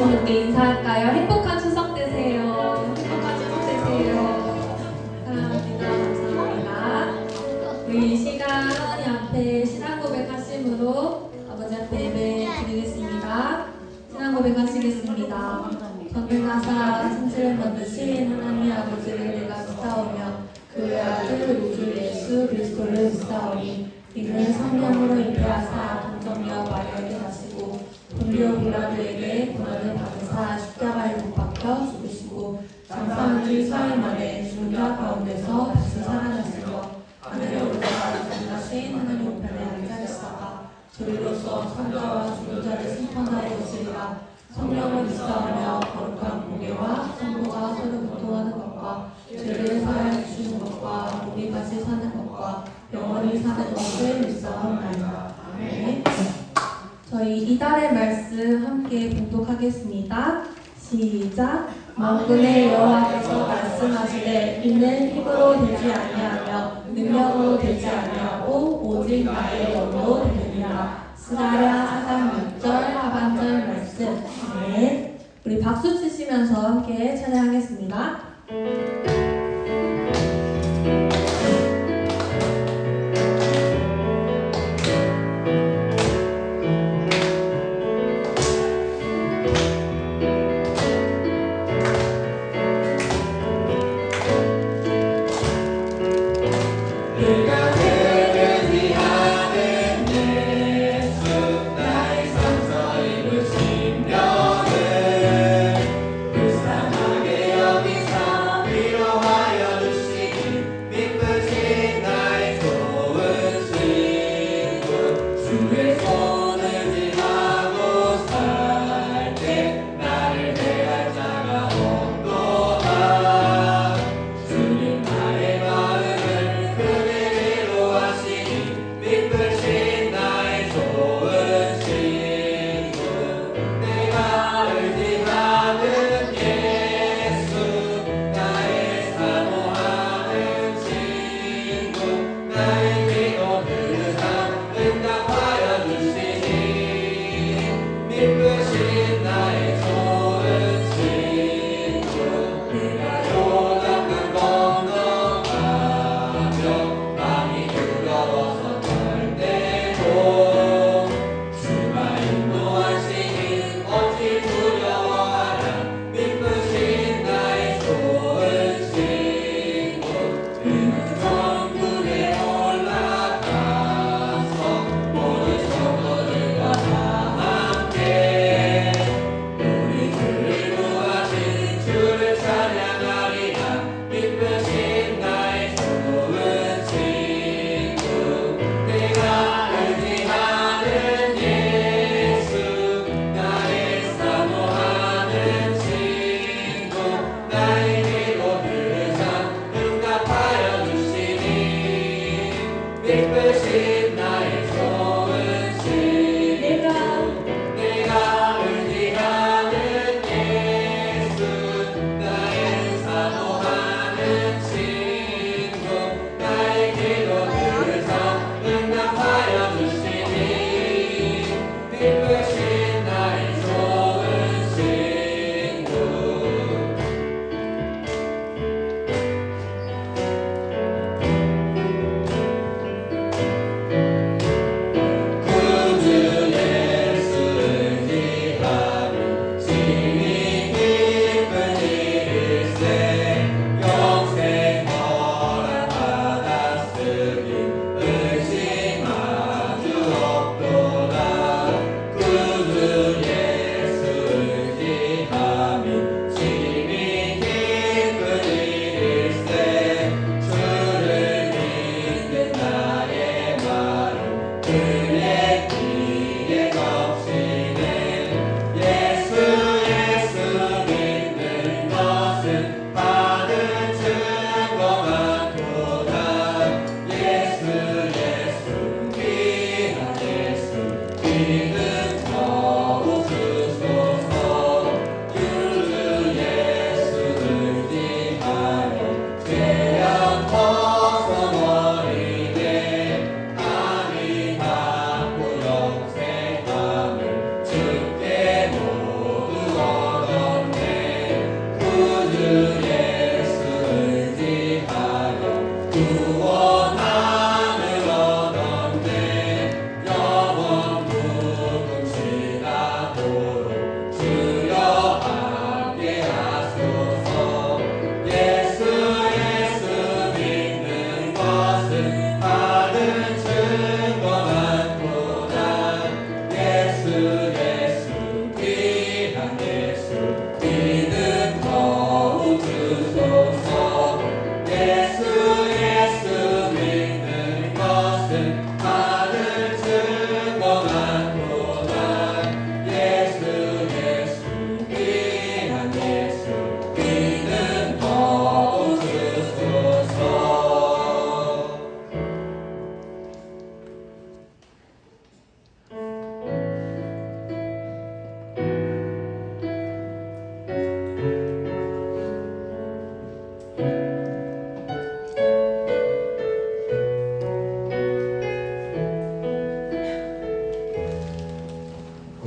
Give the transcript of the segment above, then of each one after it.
함께 인사할까요? 행복한 추석 되세요. 행복한 추석 되세요. 사랑합니다. 감사합니다. 우리 이 시간 하나님 앞에 신앙 고백하심으로 아버지 앞에 예배 드리겠습니다. 신앙 고백하시겠습니다. 전능하사 천지를 만드신 하나님 아버지를 내가 믿사오며 그의 아들 우리 주 예수 그리스도를 믿사오니 이는 성령으로 잉태하사 동정녀 마리아에게 나시고 본디오 빌라도에게 고난을 받으사 십자가에 못 박혀 죽으시고 장사한 지 4일 만에 죽은 자 가운데서 다시 살아나시며 하늘에 올라가 전능하신 하나님 우편에 앉아계시다가 저리로서 산자와 죽은 자를 심판하러 오시리라. 성령을 믿사오며 거룩한 공예와 성도가 서로 교통하는 것과 죄를 사하여 주시는 것과 우리 같이 사는 것과 영원히 사는 것을 믿사옵나이다. 아멘. 저희 이달의 말씀 함께 봉독하겠습니다. 시작. 만군의 여호와께서 말씀하시되 이는 힘으로 되지 아니하며 능력으로 되지 아니하고 오직 나의 영으로 되느니라. 스가랴 4장 6절 하반절 말씀. 네. 우리 박수 치시면서 함께 찬양하겠습니다. 불쌍하게 여기서 위로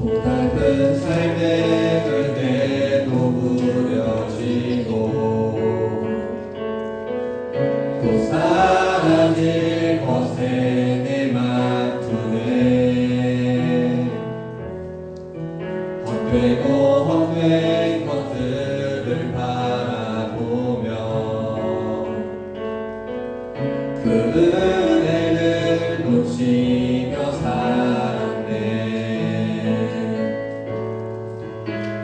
고달픈 삶의 은혜도 무뎌지고 또 사라질 것에 내 맞추네 헛되고 헛된 것들을 바라보며 그 은혜를 놓치며 살았네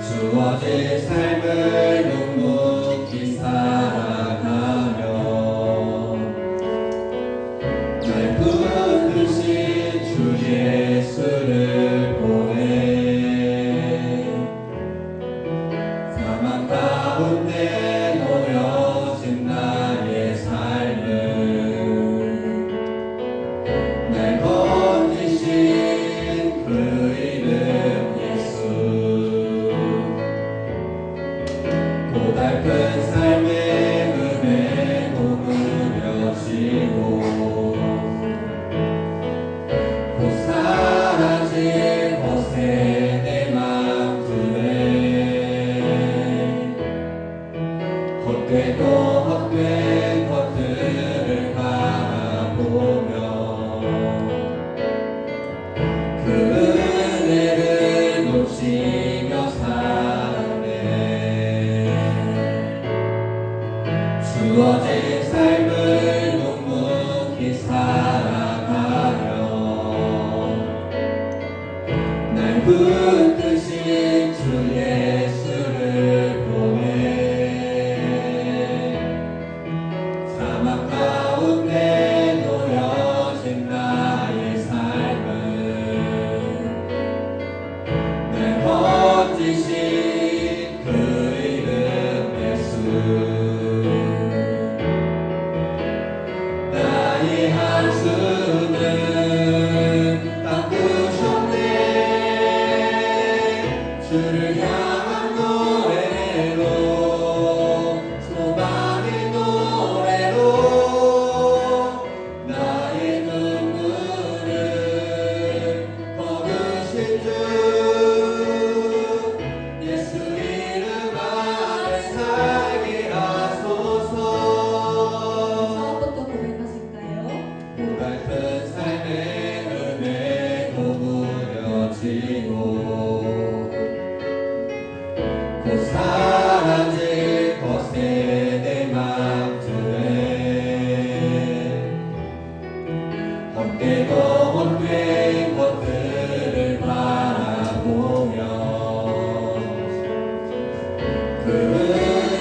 주어진 삶을 묵묵히 살아가며 날 붙드신 주 예수를 보내 사망 가운데 놓여진 나의 삶을 날 건지신 그 이름 예수 고달픈 삶의 은혜도 무뎌지고 곧 사라질 것에 내 맘 두네 헛되고 헛된 것들을 바라보며 그 은혜를 놓치며 살았네 주어진 삶을 묵묵히 살아가며 날 붙드신 주 예수를 보내 사막 가운데 놓여진 나의 삶을 날 건지신 그 이름 예수 나의 한숨을 닦으셨네 주를 향한 노래로 소망의 노래로 나의 눈물을 거두신 주 예수 이름 안에 살게 하소서 처음부터 고백하실까요? 고달픈 삶의 은혜도 무뎌지고 곧 사라질 것에 내 맘 두네 헛되고 헛된 것들을 바라보며 그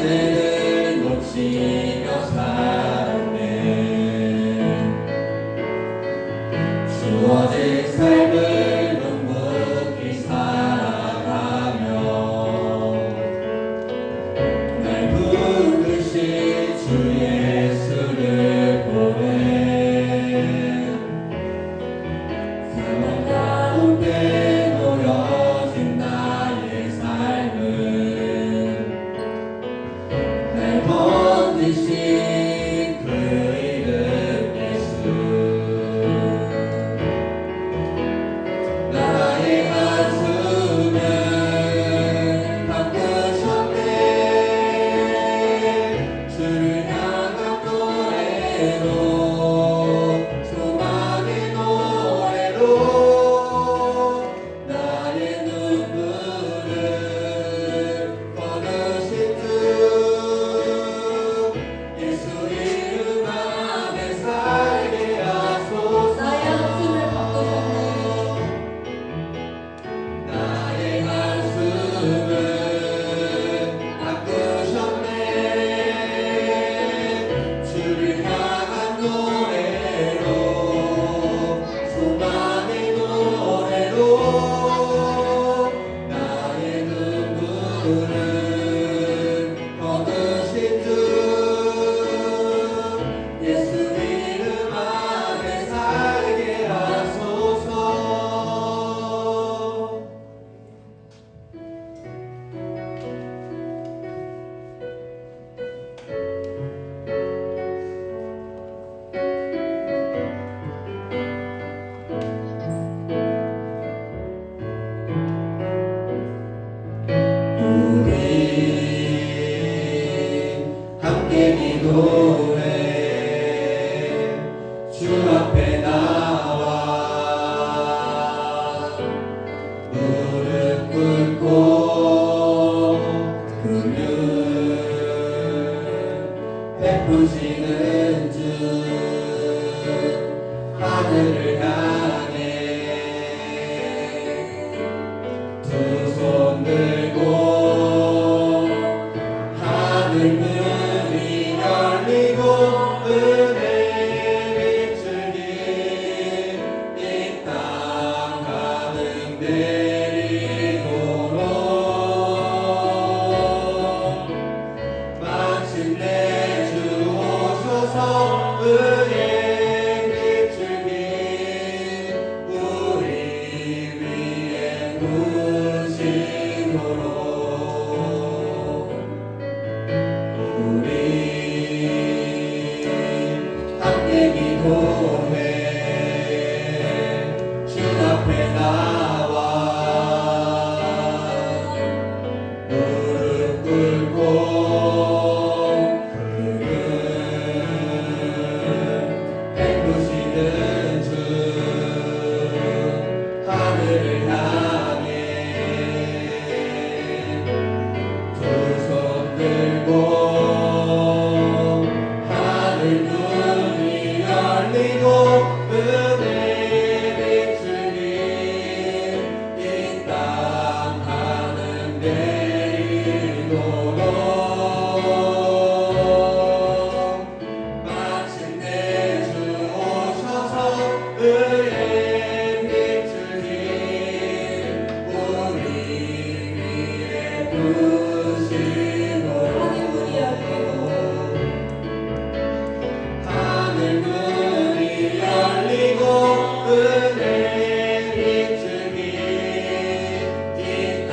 은혜를 놓치며 살았네 주어진 삶을 묵묵히 살아가며 무릎 꿇고 그는 베푸시는 주 하늘을 향해 두 손 들고 하늘 문이 열리고 은혜 비추기 이 땅 가득 내리도록 마침내 주 오셔서 은혜 비추기 우리 위에 부시도록 우리 함께 기도해 주 앞에 나와 무릎 꿇고 그는 베푸시는 주 하늘을 향해 두 손 들고 하늘 문이 열리고 은혜 비추기 이 땅 가득 내리도록 마침내 주 오셔서 은혜 비추기 우리 위에 부시도록 하늘 문이 열리고 은혜 비추기 이 땅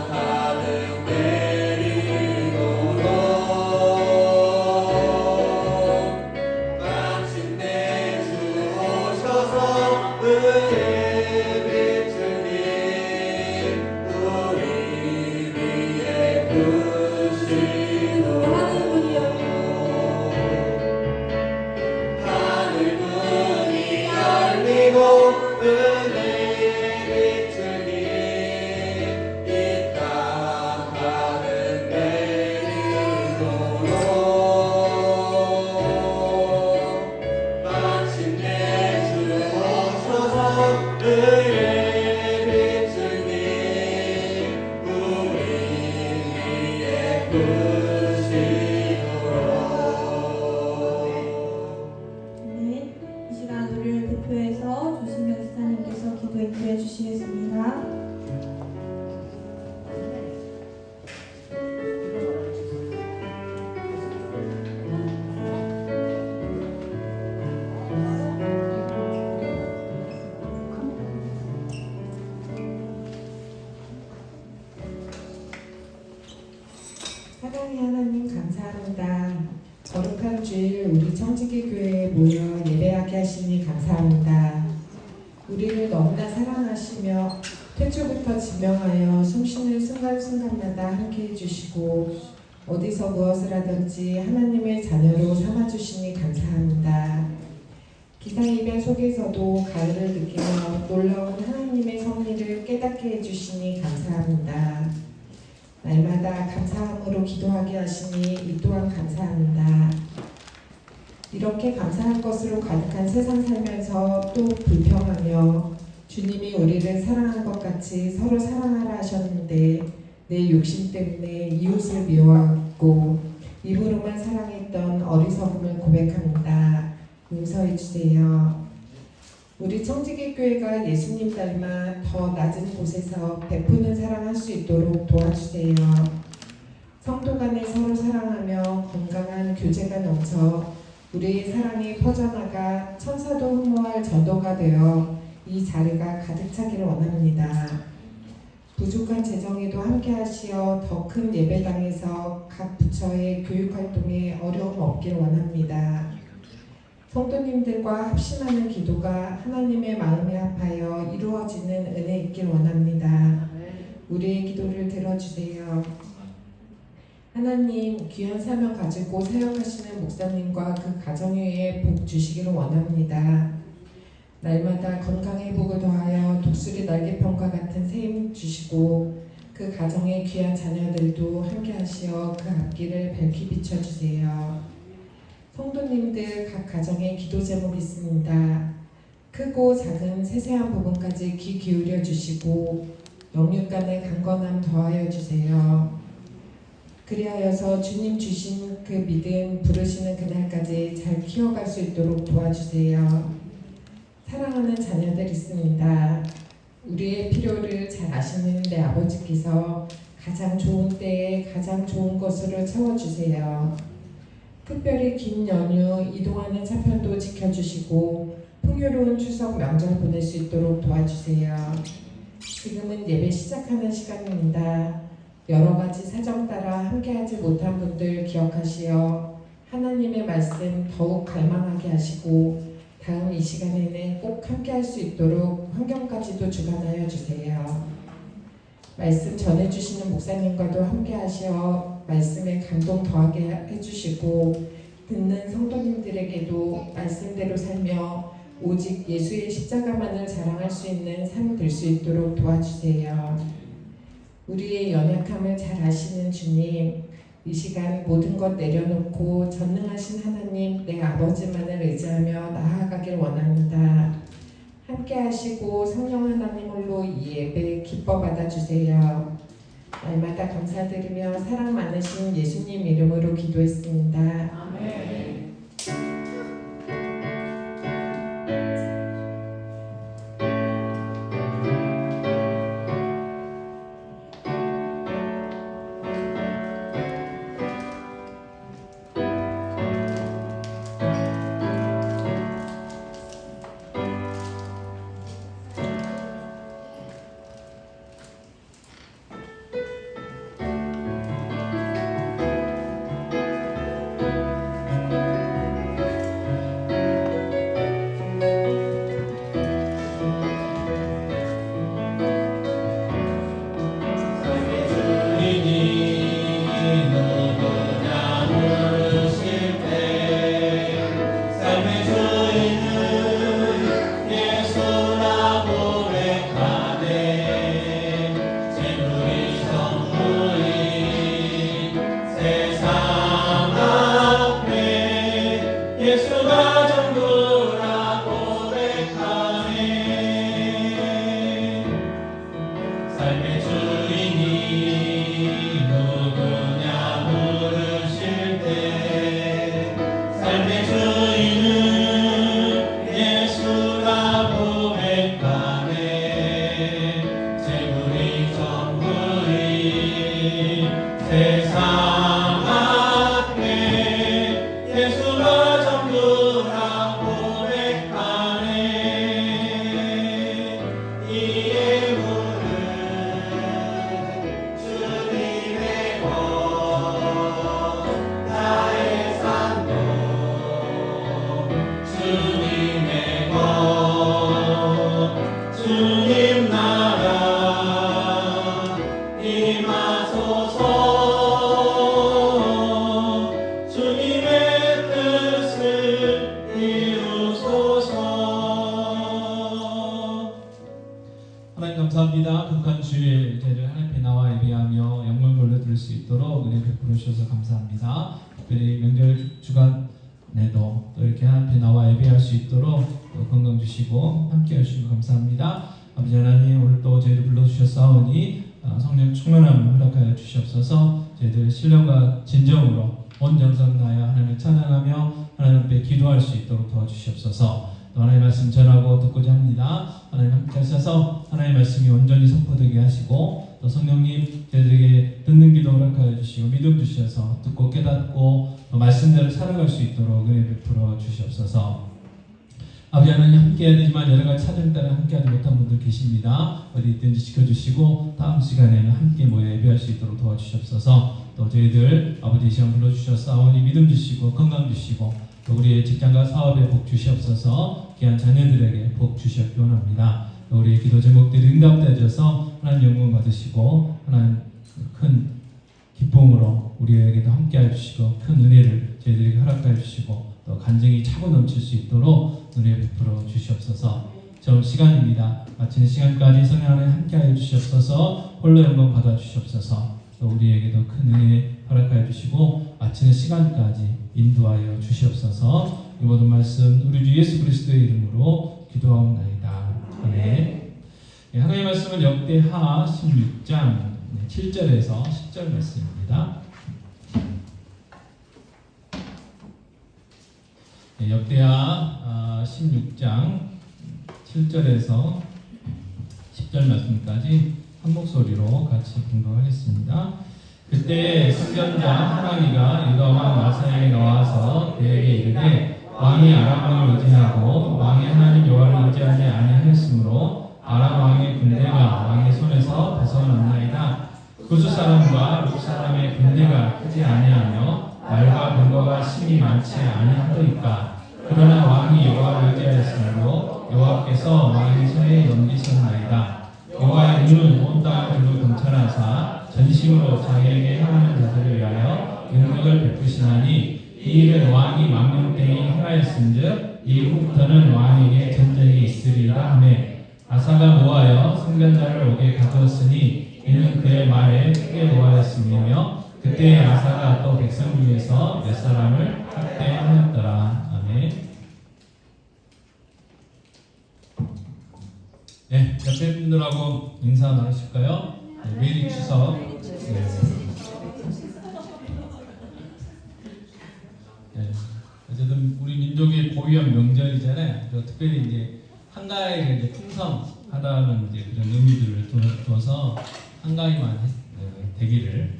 가득 내리도록 마침내 주 오셔서 은혜 비추기 우리 위에 부시도록 하늘 문이 열리고 은혜 비추기 이 땅 가득 내리도록 마침내 주 오셔서 은혜 비추기 우리 위에 부시도록 네, 이 시간 우리를 대표해서 조신경 스타님께서 기도 인도해 주시겠습니다. 사랑의 하나님 감사합니다. 거룩한 주일 우리 청지기 교회에 모여 예배하게 하시니 감사합니다. 우리를 너무나 사랑하시며 태초부터 지명하여 숨쉬는 순간순간마다 함께 해주시고 어디서 무엇을 하든지 하나님의 자녀로 삼아주시니 감사합니다. 기상이변 속에서도 가을을 느끼며 놀라운 하나님의 섭리를 깨닫게 해주시니 감사합니다. 날마다 감사함으로 기도하게 하시니 이 또한 감사합니다. 이렇게 감사할 것으로 가득한 세상 살면서 또 불평하며 주님이 우리를 사랑한 것 같이 서로 사랑하라 하셨는데 내 욕심 때문에 이웃을 미워하고 입으로만 사랑했던 어리석음을 고백합니다. 용서해 주세요. 우리 청지기 교회가 예수님 닮아 더 낮은 곳에서 베푸는 사랑할 수 있도록 도와주세요. 성도 간에 서로 사랑하며 건강한 교제가 넘쳐 우리의 사랑이 퍼져나가 천사도 흠모할 전도가 되어 이 자리가 가득 차기를 원합니다. 부족한 재정에도 함께 하시어 더 큰 예배당에서 각 부처의 교육활동에 어려움 없길 원합니다. 성도님들과 합심하는 기도가 하나님의 마음에 합하여 이루어지는 은혜 있길 원합니다. 우리의 기도를 들어주세요. 하나님, 귀한 사명 가지고 사역하시는 목사님과 그 가정 위에 복 주시기를 원합니다. 날마다 건강 회복을 더하여 독수리 날개편과 같은 새 힘 주시고 그 가정의 귀한 자녀들도 함께 하시어 그 앞길을 밝히 비춰주세요. 성도님들 각 가정에 기도 제목이 있습니다. 크고 작은 세세한 부분까지 귀 기울여 주시고 영육 간의 강건함 더하여 주세요. 그리하여서 주님 주신 그 믿음 부르시는 그날까지 잘 키워갈 수 있도록 도와주세요. 사랑하는 자녀들 있습니다. 우리의 필요를 잘 아시는 내 아버지께서 가장 좋은 때에 가장 좋은 것으로 채워주세요. 특별히 긴 연휴 이동하는 차편도 지켜주시고 풍요로운 추석 명절 보낼 수 있도록 도와주세요. 지금은 예배 시작하는 시간입니다. 여러 가지 사정 따라 함께하지 못한 분들 기억하시어 하나님의 말씀 더욱 갈망하게 하시고 다음 이 시간에는 꼭 함께할 수 있도록 환경까지도 주관하여 주세요. 말씀 전해주시는 목사님과도 함께하시어 말씀에 감동 더하게 해주시고 듣는 성도님들에게도 말씀대로 살며 오직 예수의 십자가만을 자랑할 수 있는 삶이 될 수 있도록 도와주세요. 우리의 연약함을 잘 아시는 주님, 이 시간 모든 것 내려놓고 전능하신 하나님 내 아버지만을 의지하며 나아가길 원합니다. 함께 하시고 성령 하나님 홀로 이 예배 기뻐 받아주세요. 날마다 감사드리며 사랑 많으신 예수님 이름으로 기도했습니다. 아멘. 감사합니다. 극한 주일 제를 하나님 앞에 나와 예배하며 영광 돌려드릴 수 있도록 은혜 베풀어 주셔서 감사합니다. 특별히 명절 주간에도 또 이렇게 하나님 앞에 나와 예배할 수 있도록 또 건강 주시고 함께 해주시고 감사합니다. 아버지 하나님 오늘 또 저희를 불러주셨사오니 성령 충만함을 허락하여 주시옵소서. 저희들 신령과 진정으로 온 정성 다하여 하나님을 찬양하며 하나님 앞에 기도할 수 있도록 도와주시옵소서. 또 하나님의 말씀 전하고 듣고자 합니다. 하나님 함께 하셔서 하나님의 말씀이 온전히 선포되게 하시고 또 성령님 저희들에게 듣는 기도 허락하여 주시고 믿음 주셔서 듣고 깨닫고 또 말씀대로 살아갈 수 있도록 은혜 베풀어 주시옵소서. 아버지 하나님 함께 해야 되지만 여러 가지 사정 따라 함께하지 못한 분들 계십니다. 어디 있든지 지켜주시고 다음 시간에는 함께 모여 예배할 수 있도록 도와주시옵소서. 또 저희들 아버지 시간 불러주셨사오니 믿음 주시고 건강 주시고 또 우리의 직장과 사업에 복 주시옵소서. 귀한 자녀들에게 복 주시옵기 원합니다. 또 우리의 기도 제목들이 응답되어져서 하나님 영광 받으시고 하나님 큰 기쁨으로 우리에게도 함께 해주시고 큰 은혜를 저희들에게 허락해 주시고 또 간증이 차고 넘칠 수 있도록 은혜 베풀어 주시옵소서. 저 시간입니다. 마치는 시간까지 성령 하나님 함께하여 주시옵소서. 홀로 영광 받아 주시옵소서. 또 우리에게도 큰 은혜 허락하여 주시고 마치는 시간까지 인도하여 주시옵소서. 이 모든 말씀 우리 주 예수 그리스도의 이름으로 기도하옵나이다. 아멘. 하나님의 말씀은 역대하 16장 7절에서 10절 말씀입니다. 역대하 16장 7절에서 10절 말씀까지 한 목소리로 같이 공독하겠습니다. 그때 선견자 하나니가 유다 왕 아사에게 나와서 그에게 이르되 왕이 아람 왕을 의지하고 왕이 하나님 여호와를 의지하지 아니하였으므로 아람 왕의 군대가 왕의 손에서 벗어났나이다. 구스 사람과 룩 사람의 군대가 크지 아니하며 말과 병거가 심히 많지 아니하더이까. 그러나 왕이 여호와를 의지하였으므로 여호와께서 왕의 손에 넘기셨나이다. 여호와의 눈은 온 땅을 두루 동찰하사 전심으로 자기에게 향하는 자들을 위하여 능력을 베푸시나니 이 일은 왕이 망령되이 행하였은즉 이후부터는 왕에게 전쟁이 있으리라 하매 아사가 노하여 선견자를 옥에 가두었으니 이는 그의 말에 크게 노하였음이며 그때 아사가 또 백성 중에서 몇 사람을 학대하였더라. 아멘. 네, 옆에 분들하고 인사 나누실까요? 네, 메리 추석. 네. 어쨌든 우리 민족의 고유한 명절이잖아요. 특별히 이제 한가위를 이제 풍성하다는 이제 그런 의미들을 둬서 한가위만 되기를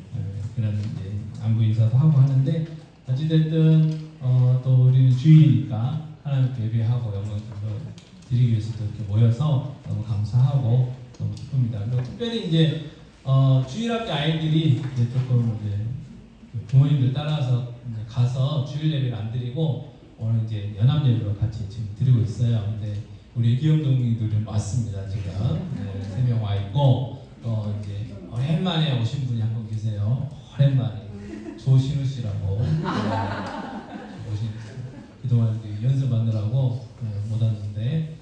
그런 이제 안부 인사도 하고 하는데 어찌됐든 또 우리는 주일이니까 하나님께 예배하고 영광도 드리기 위해서 이렇게 모여서 너무 감사하고 너무 기쁩니다. 그리고 특별히 이제 주일학교 아이들이 이제 조금 이제 부모님들 따라서 이제 가서 주일 예배를 안 드리고 오늘 이제 연합 예배로 같이 지금 드리고 있어요. 근데 우리 귀염둥이들은 왔습니다. 지금 3명 와 있고 이제 오랜만에 오신 분이 한 분 계세요. 오랜만에 조신우 씨라고 오신 그동안 연습하느라고 못 왔는데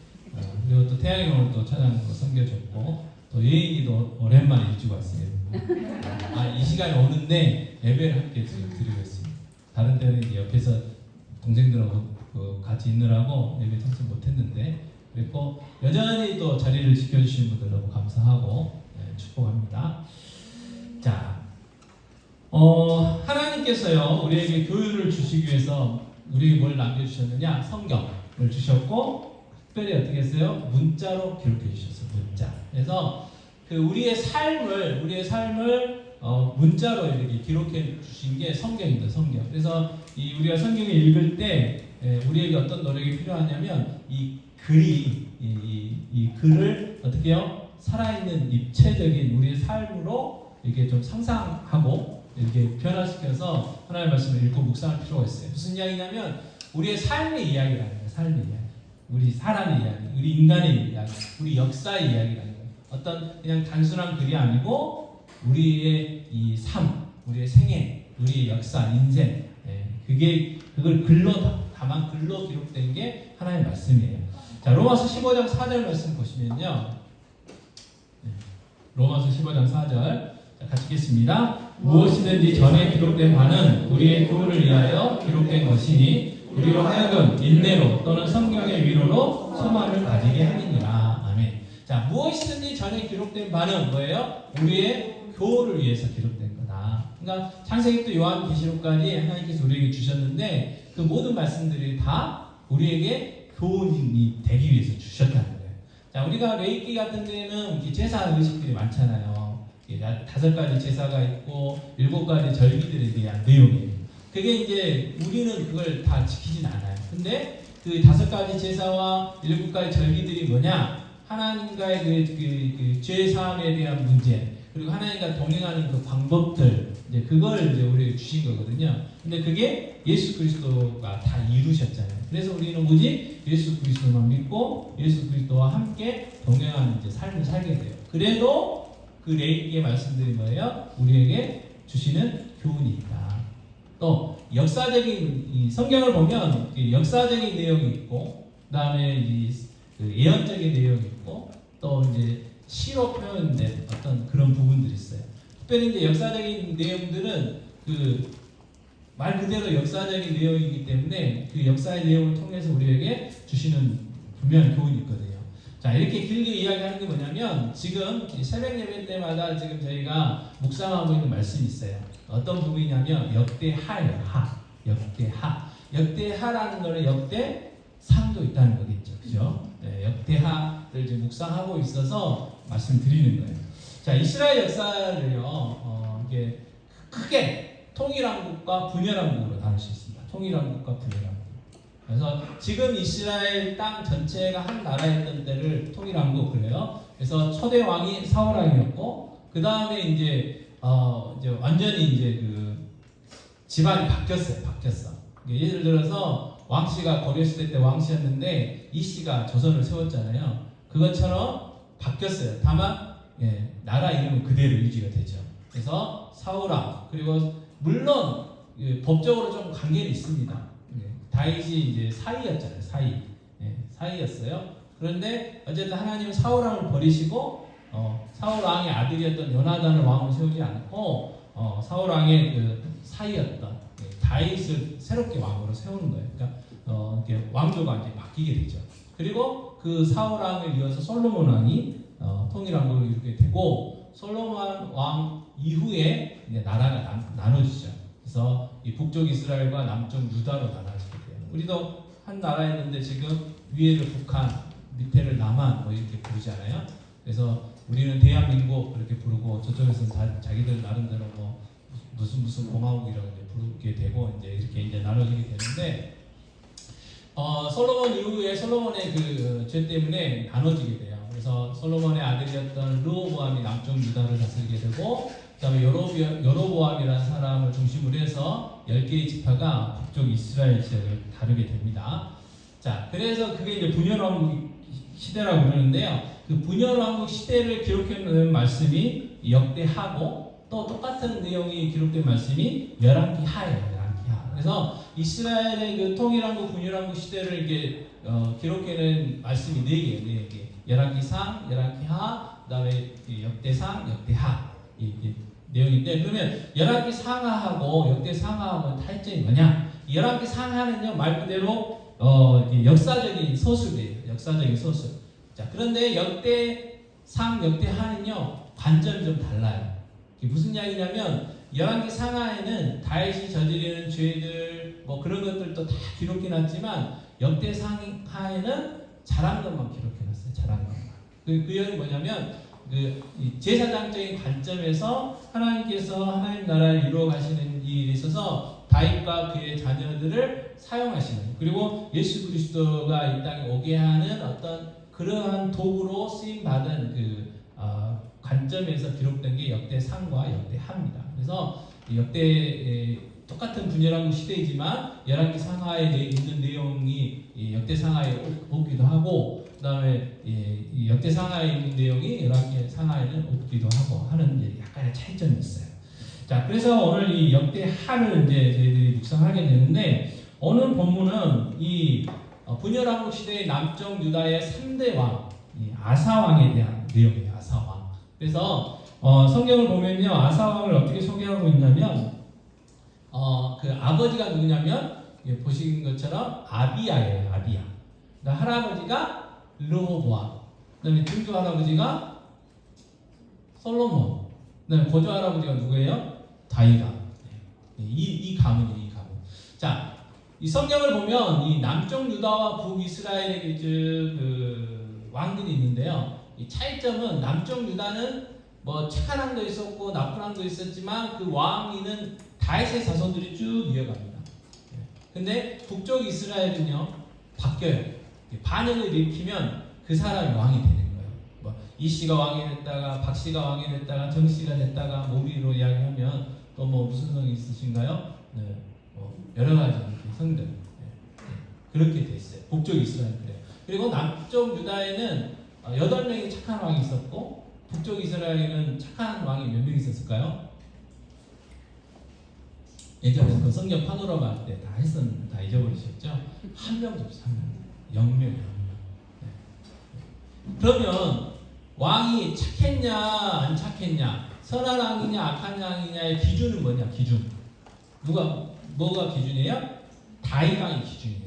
그리고 또 태양이 오늘 또 찬양으로 섬겨줬고 또 예인이도 오랜만에 일찍 왔어요. 이 시간에 오는데 예배를 함께 지금 드리고 있습니다. 다른 때는 이제 옆에서 동생들하고 같이 있느라고 예배 참석 못했는데 그리고 여전히 또 자리를 지켜주시는 분들 너무 감사하고 축복합니다. 자, 하나님께서요 우리에게 교훈을 주시기 위해서 우리에게 뭘 남겨주셨느냐? 성경을 주셨고 특별히 어떻게 했어요? 문자로 기록해 주셨어요. 문자. 그래서 그 우리의 삶을 문자로 이렇게 기록해 주신 게 성경입니다. 성경. 그래서 우리가 성경을 읽을 때 우리에게 어떤 노력이 필요하냐면 이 글이 이 글을 어떻게 해요? 살아있는 입체적인 우리의 삶으로 이렇게 좀 상상하고 이렇게 변화시켜서 하나님의 말씀을 읽고 묵상할 필요가 있어요. 무슨 이야기냐면 우리의 삶의 이야기라는 거예요. 삶의 이야기. 우리 사람의 이야기, 우리 인간의 이야기, 우리 역사의 이야기라는 거예요. 어떤 그냥 단순한 글이 아니고 우리의 이 삶, 우리의 생애, 우리의 역사, 인생, 그걸 글로 다만 글로 기록된 게 하나님의 말씀이에요. 자, 로마서 15장 4절 말씀 보시면요. 로마서 15장 4절 같이 읽겠습니다. 무엇이든지 전에 기록된 바는 우리의 교훈을 위하여 기록된 것이니 우리로 하여금 인내로 또는 성경의 위로로 소망을 가지게 함이니라. 아멘. 자, 무엇이든지 전에 기록된 바는 뭐예요? 우리의 교훈을 위해서 기록된 거다. 그러니까 창세기부터 요한계시록까지 하나님께서 우리에게 주셨는데 그 모든 말씀들이 다 우리에게 교훈이 되기 위해서 주셨다는 거예요. 자, 우리가 레이기 같은 데는 제사 의식들이 많잖아요. 5가지 제사가 있고 7가지 절기들에 대한 내용이에요. 그게 이제 우리는 그걸 다 지키진 않아요. 근데 그 5가지 제사와 7가지 절기들이 뭐냐? 하나님과의 그 죄 사함에 대한 문제, 그리고 하나님과 동행하는 그 방법들, 이제 그걸 이제 우리에게 주신 거거든요. 근데 그게 예수 그리스도가 다 이루셨잖아요. 그래서 우리는 뭐지? 예수 그리스도만 믿고 예수 그리스도와 함께 동행하는 이제 삶을 살게 돼요. 그래도 그 레이기의 말씀들이 뭐예요? 우리에게 주시는 교훈이 있다. 또 역사적인 이 성경을 보면 역사적인 내용이 있고 그다음에 그 예언적인 내용이 있고 또 이제 시로 표현된 어떤 그런 부분들이 있어요. 특별히 이제 역사적인 내용들은 그 말 그대로 역사적인 내용이기 때문에 그 역사의 내용을 통해서 우리에게 주시는 분명한 교훈이 있거든요. 자, 이렇게 길게 이야기하는 게 뭐냐면 지금 이 새벽 예배 때마다 지금 저희가 묵상하고 있는 말씀이 있어요. 어떤 부분이냐면 역대하예요. 역대하. 역대하라는 거는 역대상도 있다는 거겠죠. 그죠? 네, 역대하를 이제 묵상하고 있어서 말씀드리는 거예요. 자, 이스라엘 역사를요, 이게 크게 통일왕국과 분열왕국으로 나눌 수 있습니다. 통일왕국과 분열왕국. 그래서 지금 이스라엘 땅 전체가 한 나라였던 때를 통일왕국 그래요. 그래서 초대 왕이 사울 왕이었고 그 다음에 이제 완전히 이제 그 집안이 바뀌었어. 예를 들어서 왕씨가 고려시대 때 왕씨였는데 이씨가 조선을 세웠잖아요. 그것처럼 바뀌었어요. 다만 나라 이름은 그대로 유지가 되죠. 그래서 사울왕 그리고 물론 법적으로 좀 관계는 있습니다. 다윗이 이제 사위였잖아요. 사위였어요. 그런데 어쨌든 하나님은 사울 왕을 버리시고 사울 왕의 아들이었던 요나단을 왕으로 세우지 않고 사울 왕의 그 사위였던 다윗을 새롭게 왕으로 세우는 거예요. 그러니까 이렇게 왕조가 이제 바뀌게 되죠. 그리고 그 사울 왕을 이어서 솔로몬 왕이 통일왕국을 이루게 되고 솔로몬 왕 이후에 이제 나라가 나눠지죠. 그래서 이 북쪽 이스라엘과 남쪽 유다로 나눠지게 돼요. 우리도 한 나라였는데 지금 위에를 북한, 밑에를 남한 뭐 이렇게 부르잖아요. 그래서 우리는 대한민국 그렇게 부르고 저쪽에서는 자기들 나름대로 뭐 무슨 공화국이라고 이제 부르게 되고 이제 이렇게 이제 나눠지게 되는데 솔로몬 이후에 솔로몬의 그 죄 때문에 나눠지게 돼요. 그래서 솔로몬의 아들이었던 르호보암이 남쪽 유다를 다스리게 되고 그다음에 여로보암이라는 사람을 중심으로 해서 10개의 지파가 북쪽 이스라엘 지역을 다루게 됩니다. 자, 그래서 그게 이제 분열왕국 시대라고 그러는데요. 그 분열왕국 시대를 기록해 놓은 말씀이 역대하고 또 똑같은 내용이 기록된 말씀이 열왕기하예요. 열왕기하. 그래서 이스라엘의 그 통일왕국, 분열왕국 시대를 이렇게 기록해낸 말씀이 4개. 열왕기상, 열왕기하, 그다음에 역대상, 역대하 이 내용인데 그러면 열왕기 상하하고 역대 상하하고는 차이점이 뭐냐? 열왕기 상하는요 말 그대로 역사적인 서술이에요. 역사적인 서술. 자, 그런데 역대상, 역대하는요 관점이 좀 달라요. 이게 무슨 이야기냐면 열왕기 상하에는 다윗이 저지르는 죄들 뭐 그런 것들도 다 기록해놨지만 역대 상하에는 잘한 것만 기록해놨어요. 잘한 것만. 그 이유는 뭐냐면 그 제사장적인 관점에서 하나님께서 하나님 나라를 이루어 가시는 일에 있어서 다윗과 그의 자녀들을 사용하시는 그리고 예수 그리스도가 이 땅에 오게 하는 어떤 그러한 도구로 쓰임 받은 그 관점에서 기록된 게 역대상과 역대하입니다. 그래서 역대 똑같은 분열왕국 시대이지만 열왕기 상하에 있는 내용이 역대 상하에 오기도 하고 그다음에 이 역대 상하에 있는 내용이 열왕기 상하에는 없기도 하고 하는 약간의 차이점이 있어요. 자, 그래서 오늘 이 역대하를 이제 저희들이 묵상하게 되는데 오늘 본문은 이 분열왕국 시대의 남쪽 유다의 3대 왕, 아사 왕에 대한 내용이에요. 아사 왕. 그래서 성경을 보면요 아사 왕을 어떻게 소개하고 있냐면 그 아버지가 누구냐면 보신 것처럼 아비야예요. 아비야. 할아버지가 르호보암. 그다음에 증조 할아버지가 솔로몬. 그다음에 보조 할아버지가 누구예요? 다윗왕. 이 가문이에요. 이 가문. 자, 이 성경을 보면 이 남쪽 유다와 북 이스라엘의 그 왕들이 있는데요. 이 차이점은 남쪽 유다는 뭐 착한 왕도 있었고 나쁜 왕도 있었지만 그 왕위는 다윗의 자손들이 쭉 이어갑니다. 근데 북쪽 이스라엘은요 바뀌어요. 반역을 일으키면 그 사람이 왕이 되는 거예요. 뭐 이씨가 왕이 됐다가 박씨가 왕이 됐다가 정씨가 됐다가 모리로 이야기하면 또 뭐 무슨 성이 있으신가요? 네, 뭐 여러 가지 성들 그렇게 돼 있어요. 북쪽 이스라엘 그래요. 그리고 남쪽 유다에는 8명의 착한 왕이 있었고 북쪽 이스라엘에는 착한 왕이 몇 명 있었을까요? 예전에 그 성경 파노라마 할 때 다 했었는데 다 잊어버리셨죠? 한 명도 없어요. 한 명. 영명이에요. 그러면 왕이 착했냐 안 착했냐, 선한 왕이냐 악한 왕이냐의 기준은 뭐냐? 기준. 뭐가 기준이에요? 다윗왕이 기준이에요.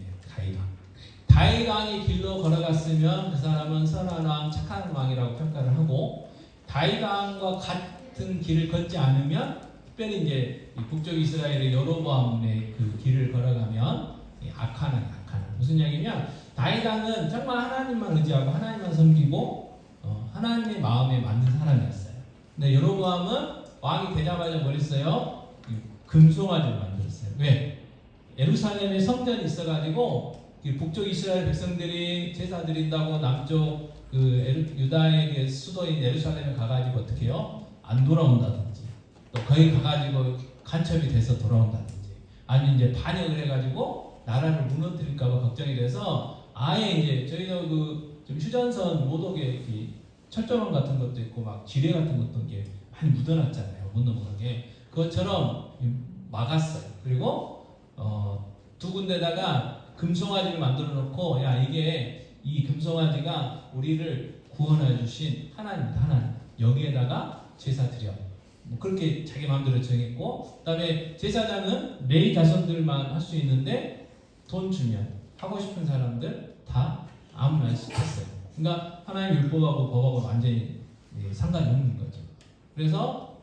다윗왕의 길로 걸어갔으면 그 사람은 선한 왕, 착한 왕이라고 평가를 하고, 다윗왕과 같은 길을 걷지 않으면, 특별히 이제 북쪽 이스라엘의 여로보암의 그 길을 걸어가면 악한 왕. 무슨 얘기냐? 다윗왕은 정말 하나님만 의지하고 하나님만 섬기고 하나님의 마음에 맞는 사람이었어요. 근데 여로보암은 왕이 되자마자 뭘 했어요? 금송아지를 만들었어요. 왜? 예루살렘에 성전이 있어가지고 북쪽 이스라엘 백성들이 제사 드린다고 남쪽 그 유다의 수도인 예루살렘에 가가지고 어떻게 해요? 안 돌아온다든지, 또 거기 가가지고 간첩이 돼서 돌아온다든지, 아니면 이제 반역을 해가지고 나라를 무너뜨릴까봐 걱정이 돼서 아예 이제 저희도 좀 휴전선 못 오게 철조망 같은 것도 있고 막 지뢰 같은 것도 이게 많이 묻어놨잖아요. 못 넘어가게. 그것처럼 막았어요. 그리고 두 군데다가 금송아지를 만들어 놓고, 야, 이게 이 금송아지가 우리를 구원해 주신 하나님이다. 하나님. 여기에다가 제사 드려. 뭐 그렇게 자기 마음대로 정했고, 그다음에 제사장은 레위 자손들만 할 수 있는데 돈 주면 하고 싶은 사람들 다 아무나 할 수 있었어요. 그러니까 하나님 율법하고 법하고 완전히 상관이 없는 거죠. 그래서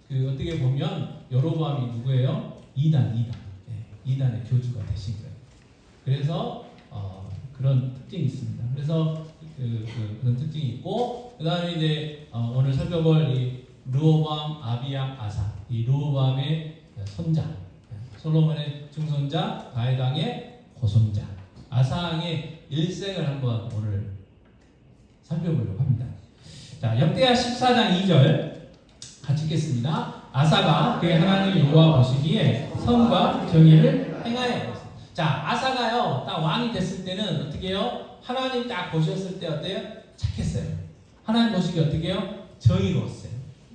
그 어떻게 보면 여로보암이 누구예요? 2단의 교주가 되신 거예요. 그래서 그런 특징이 있습니다. 그래서 그런 특징이 있고, 그 다음에 이제 오늘 살펴볼 이 르호보암, 아비양, 아사, 이 르호보암의 손자, 솔로몬의 증손자, 다윗왕의 고손자, 아사왕의 일생을 한번 오늘 살펴보려고 합니다. 자, 역대하 14장 2절 같이 읽겠습니다. 아사가 그의 하나님 여호와 보시기에 선과 정의를 행하여. 자, 아사가요 딱 왕이 됐을 때는 어떻게 해요? 하나님 딱 보셨을 때 어때요? 착했어요. 하나님 보시기에 어떻게 해요? 정의로웠어요.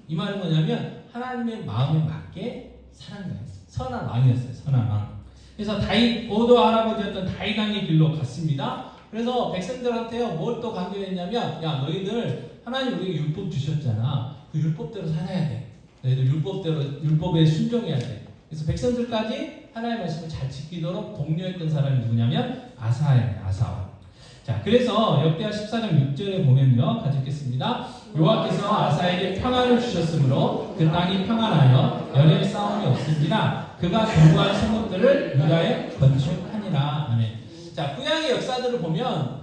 이 말은 뭐냐면 하나님의 마음에 맞게 사는 거예요. 선한 왕이었어요. 선한 왕. 그래서 다윗 고도 할아버지였던 다윗왕의 길로 갔습니다. 그래서 백성들한테요 뭘 또 강조했냐면, 야, 너희들 하나님 우리에게 율법 주셨잖아. 그 율법대로 살아야 돼. 너희들 율법에 순종해야 돼. 그래서 백성들까지 하나님의 말씀을 잘 지키도록 독려했던 사람이 누구냐면 아사예요. 아사왕. 자, 그래서 역대하 14장 6절에 보면요, 같이 읽겠습니다. 여호와께서 아사에게 평안을 주셨으므로 그 땅이 평안하여 열의 싸움이 없습니다. 그가 견고한 성읍들을 유다에 건축하니라. 아멘. 자, 구약의 역사들을 보면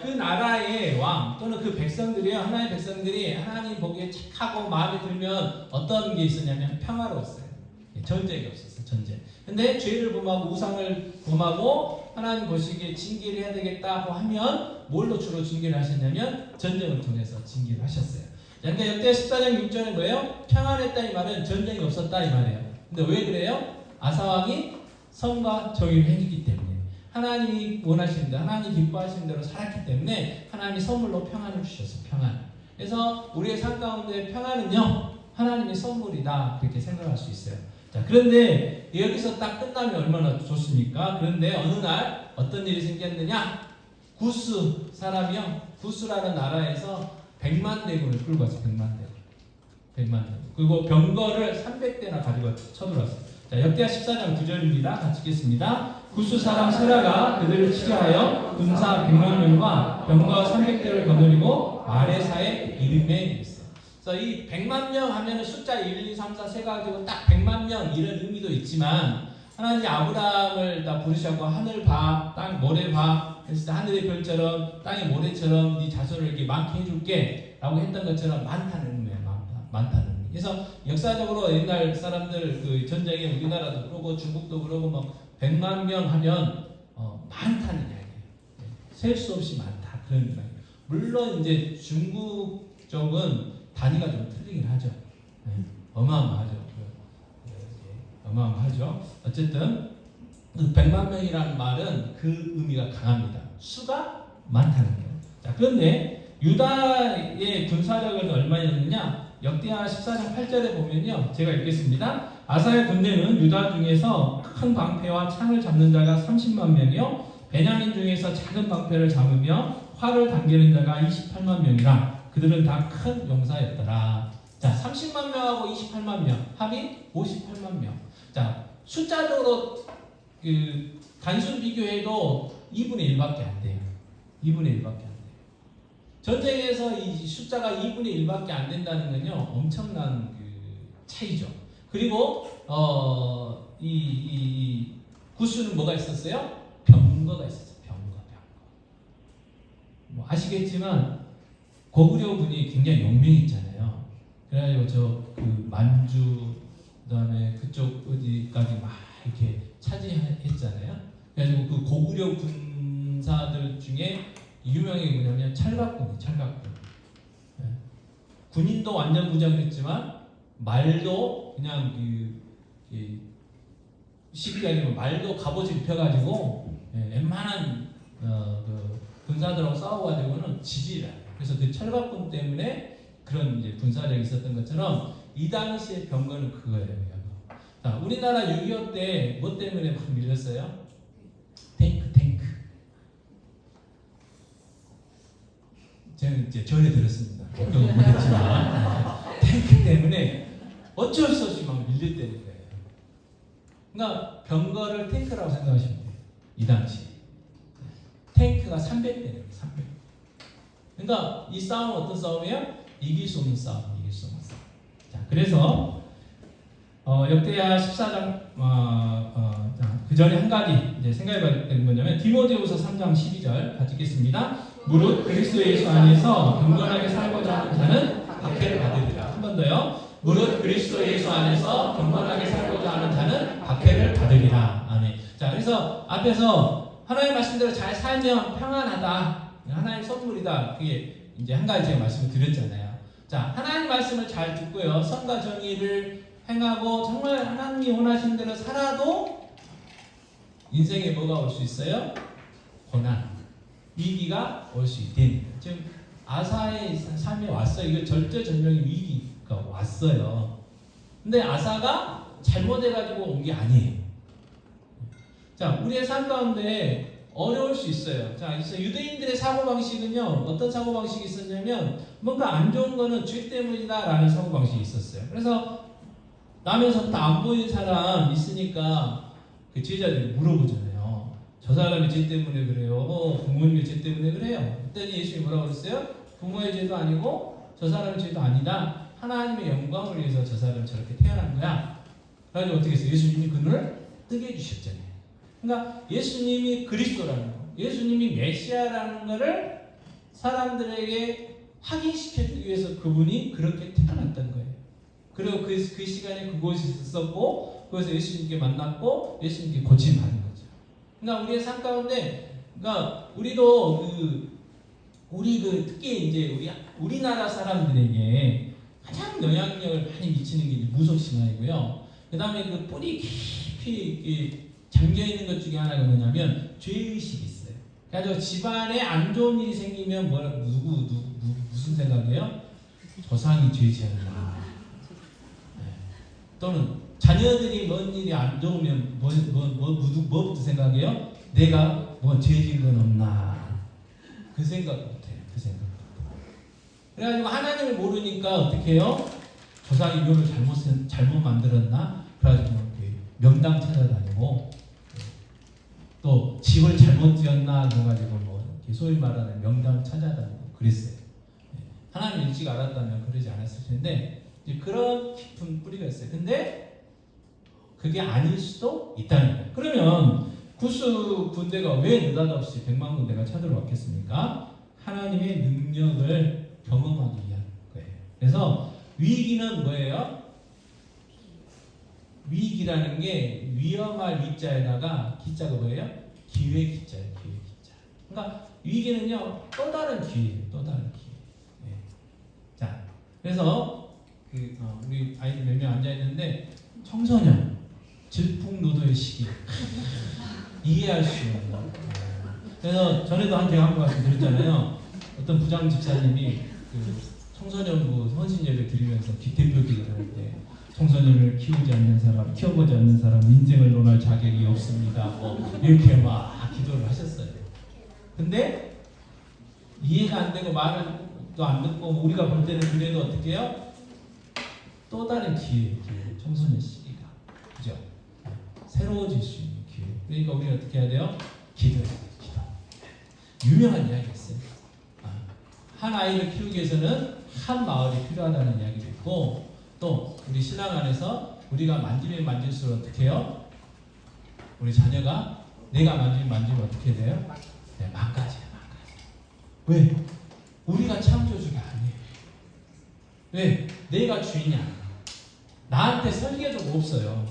그 나라의 왕 또는 그 백성들이요, 하나님의 백성들이 하나님 보기에 착하고 마음에 들면 어떤 게 있었냐면 평화로웠어요. 전쟁이 없었어요. 전쟁. 근데 죄를 범하고 우상을 범하고 하나님 보시기에 징계를 해야 되겠다고 하면 뭘로 주로 징계를 하셨냐면 전쟁을 통해서 징계를 하셨어요. 그러니까 역대 14장 6절에 뭐예요? 평안했다 이 말은 전쟁이 없었다 이 말이에요. 근데 왜 그래요? 아사왕이 선과 정의를 행했기 때문에, 하나님이 원하시는 대로, 하나님이 기뻐하시는 대로 살았기 때문에 하나님이 선물로 평안을 주셨어요. 평안. 그래서 우리의 삶 가운데 평안은요 하나님의 선물이다, 그렇게 생각할 수 있어요. 자, 그런데 여기서 딱 끝나면 얼마나 좋습니까? 그런데 어느 날 어떤 일이 생겼느냐? 구스 사람이요, 구스라는 나라에서 100만 대군을 끌고 왔어요. 100만 대군. 그리고 병거를 300대나 가지고 쳐들어왔어요. 자, 역대하 14장 9절입니다. 같이 읽겠습니다. 구스 사람 세라가 그들을 치려하여 군사 100만 명과 병거 300대를 거느리고 마레사의 이름에 있어요. 그래서 이 100만 명 하면은 숫자 1, 2, 3, 4 세가지고 딱 100만 명 이런 의미도 있지만, 하나님이 아브라함을 다 부르셨고 하늘 봐, 땅 모래 봐, 그래서 하늘의 별처럼 땅의 모래처럼 네 자손을 이렇게 많게 해줄게 라고 했던 것처럼 많다는 의미예요. 많다는 의미. 그래서 역사적으로 옛날 사람들 그 전쟁에 우리나라도 그러고 중국도 그러고 막 100만 명 하면 많다는 이야기예요. 셀 수 없이 많다, 그런 이야기예요. 물론 이제 중국 쪽은 단위가 좀 틀리긴 하죠. 어마어마하죠. 어마어마하죠. 어쨌든 그 100만 명이라는 말은 그 의미가 강합니다. 수가 많다는 거예요. 자, 그런데 유다의 군사력은 얼마였느냐? 역대하 14장 8절에 보면요, 제가 읽겠습니다. 아사의 군대는 유다 중에서 큰 방패와 창을 잡는 자가 30만 명이요, 베냐민 중에서 작은 방패를 잡으며 활을 당기는 자가 28만 명이라 그들은 다 큰 용사였더라. 자, 30만 명하고 28만 명 합이 58만 명. 자, 숫자적으로 그 단순 비교해도 2분의 1밖에 안 돼요. 2분의 1밖에 안 돼요. 전쟁에서 이 숫자가 2분의 1밖에 안 된다는 건요, 엄청난 그 차이죠. 그리고 이 구수는 뭐가 있었어요? 병거가 있었어요. 병거. 뭐 아시겠지만 고구려 군이 굉장히 용맹했잖아요. 그래가지고 저 그 만주 그다음에 그쪽 어디까지 막 이렇게 차지했잖아요. 그래가지고 그 고구려 군사들 중에 유명한 게 뭐냐면 철갑군이 철갑군. 네. 군인도 완전 무장했지만 말도 그냥 쉽게 얘기하면 말도 갑옷을 입혀가지고 웬만한 그 군사들하고 싸워가지고는 지지를 해요. 그래서 그 철갑군 때문에 그런 이제 군사력이 있었던 것처럼 이 당시의 병거는 그거예요. 자, 우리나라 6.25 때 뭐 때문에 막 밀렸어요? 탱크. 저는 이제 전에 들었습니다. 걱정은 못했지만 탱크 때문에 어쩔 수 없이 막 밀렸다는 거예요. 그러니까 병거를 탱크라고 생각하시면 돼요. 이 당시 탱크가 300대예요. 300. 그러니까 이 싸움은 어떤 싸움이에요? 이길 수 없는 싸움. 자, 그래서 역대하 14장 그 전에 한 가지 이제 생각해봐야 되는 뭐냐면 디모데후서 3장 12절 같이 읽겠습니다. 무릇 그리스도 예수 안에서 경건하게 살고자 하는 자는 박해를 받으리라. 한 번 더요. 무릇 그리스도 예수 안에서 경건하게 살고자 하는 자는 박해를 받으리라. 아멘. 자, 그래서 앞에서 하나님의 말씀대로 잘 살면 평안하다. 하나님의 선물이다. 그게 이제 한 가지 제가 말씀을 드렸잖아요. 자, 하나님 말씀을 잘 듣고요. 선과 정의를 행하고 정말 하나님이 원하시는 대로 살아도 인생에 뭐가 올 수 있어요? 고난, 위기가 올 수 있다는 거예요. 지금 아사의 삶에 왔어요. 이거 절대절명의 위기가 왔어요. 근데 아사가 잘못해가지고 온 게 아니에요. 자, 우리의 삶 가운데 어려울 수 있어요. 자, 그래서 유대인들의 사고방식은요, 어떤 사고방식이 있었냐면, 뭔가 안 좋은 거는 죄 때문이다 라는 사고방식이 있었어요. 그래서 남에서부터 안 보이는 사람 있으니까 그 제자들이 물어보잖아요. 저 사람이 죄 때문에 그래요? 부모님의 죄 때문에 그래요? 그랬더니 예수님이 뭐라고 그랬어요? 부모의 죄도 아니고 저 사람의 죄도 아니다. 하나님의 영광을 위해서 저 사람은 저렇게 태어난 거야. 그래서 어떻게 했어요? 예수님이 그 눈을 뜨게 해주셨잖아요. 그러니까 예수님이 그리스도라는 거, 예수님이 메시아라는 것을 사람들에게 확인시켜주기 위해서 그분이 그렇게 태어났던 거예요. 그리고 그 시간에 그곳에 있었고, 거기서 예수님께 만났고, 예수님께 고침받은 거죠. 그러니까 우리의 삶 가운데, 그러니까 우리도 특히 이제 우리나라 사람들에게 가장 영향력을 많이 미치는 게 무속신앙이고요. 그 다음에 그 뿌리 깊이 잠겨 있는 것 중에 하나가 뭐냐면 죄의식이 있어요. 그래서 집안에 안 좋은 일이 생기면 무슨 생각이에요? 조상이 죄지었나. 네. 또는 자녀들이 뭔 일이 안 좋으면 뭐부터 생각해요? 내가 뭐 죄진 건 없나. 그 생각 못해요. 그 생각. 그래가지고 하나님을 모르니까 어떻게 해요? 조상이 묘를 잘못 만들었나? 그래가지고 명당 찾아다니고, 또 집을 잘못 지었나 그래가지고 뭐 소위 말하는 명당 찾아다니고 그랬어요. 하나님 일찍 알았다면 그러지 않았을 텐데 이제 그런 깊은 뿌리가 있어요. 근데 그게 아닐 수도 있다는 거예요. 그러면 구스 군대가 왜 느닷없이 100만 군대가 쳐들어왔겠습니까? 하나님의 능력을 경험하기 위한 거예요. 그래서 위기는 뭐예요? 위기라는 게 위험할 위자에다가 기자가 뭐예요? 기회 기자예요. 기회 기자. 그러니까 위기는요 또 다른 기회예요. 또 다른 기회. 네. 자, 그래서 우리 아이들 몇 명 앉아 있는데 청소년 질풍노도의 시기 이해할 수 있는 거. 그래서 전에도 제가 한 번 말씀드렸잖아요. 어떤 부장 집사님이 그 청소년부 헌신예를 드리면서 대표 기도를 할 때. 청소년을 키우지 않는 사람, 키워보지 않는 사람 인생을 논할 자격이 없습니다. 뭐 이렇게 막 기도를 하셨어요. 근데 이해가 안 되고 말을 또 안 듣고 우리가 볼 때는 그래도 어떻게 해요? 또 다른 기회, 청소년 시기가, 그죠? 새로워질 수 있는 기회. 그러니까 우리는 어떻게 해야 돼요? 기도해야 돼요. 기도. 유명한 이야기가 있어요. 한 아이를 키우기 위해서는 한 마을이 필요하다는 이야기도 있고, 또 우리 신앙 안에서 우리가 만지면 만질수록 어떻게 해요? 우리 자녀가 내가 만지면 어떻게 돼요? 네, 망가져요. 왜? 우리가 창조주가 아니에요. 왜? 내가 주인이 아니야. 나한테 설계도가 없어요.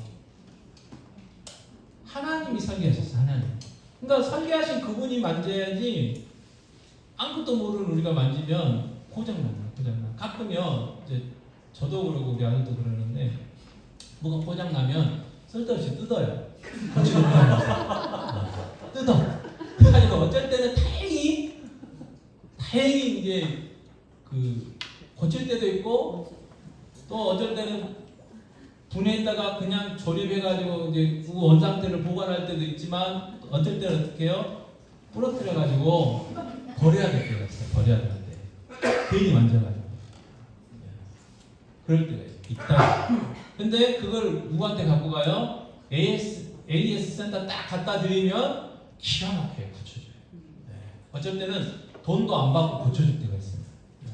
하나님이 설계하셨어. 하나님. 그러니까 설계하신 그분이 만져야지. 아무것도 모르는 우리가 만지면 고장납니다. 가끔요, 이제 저도 그러고 우리 아들도 그러는데 뭐가 고장나면 쓸데없이 뜯어요. 고치고 뜯어. 그러니까 어쩔 때는 다행히 이제 그 고칠 때도 있고, 또 어쩔 때는 분해했다가 그냥 조립해가지고 이제 그 원상태를 보관할 때도 있지만, 어쩔 때는 어떻게 해요? 부러뜨려가지고 버려야 될 때가 있어요. 버려야 될 때. 괜히 만져가지고. 그럴 때가 있다. 근데 그걸 누구한테 갖고 가요? AS 센터 딱 갖다 드리면 기가 막혀요. 고쳐줘요. 네. 어쩔 때는 돈도 안 받고 고쳐줄 때가 있어요. 네.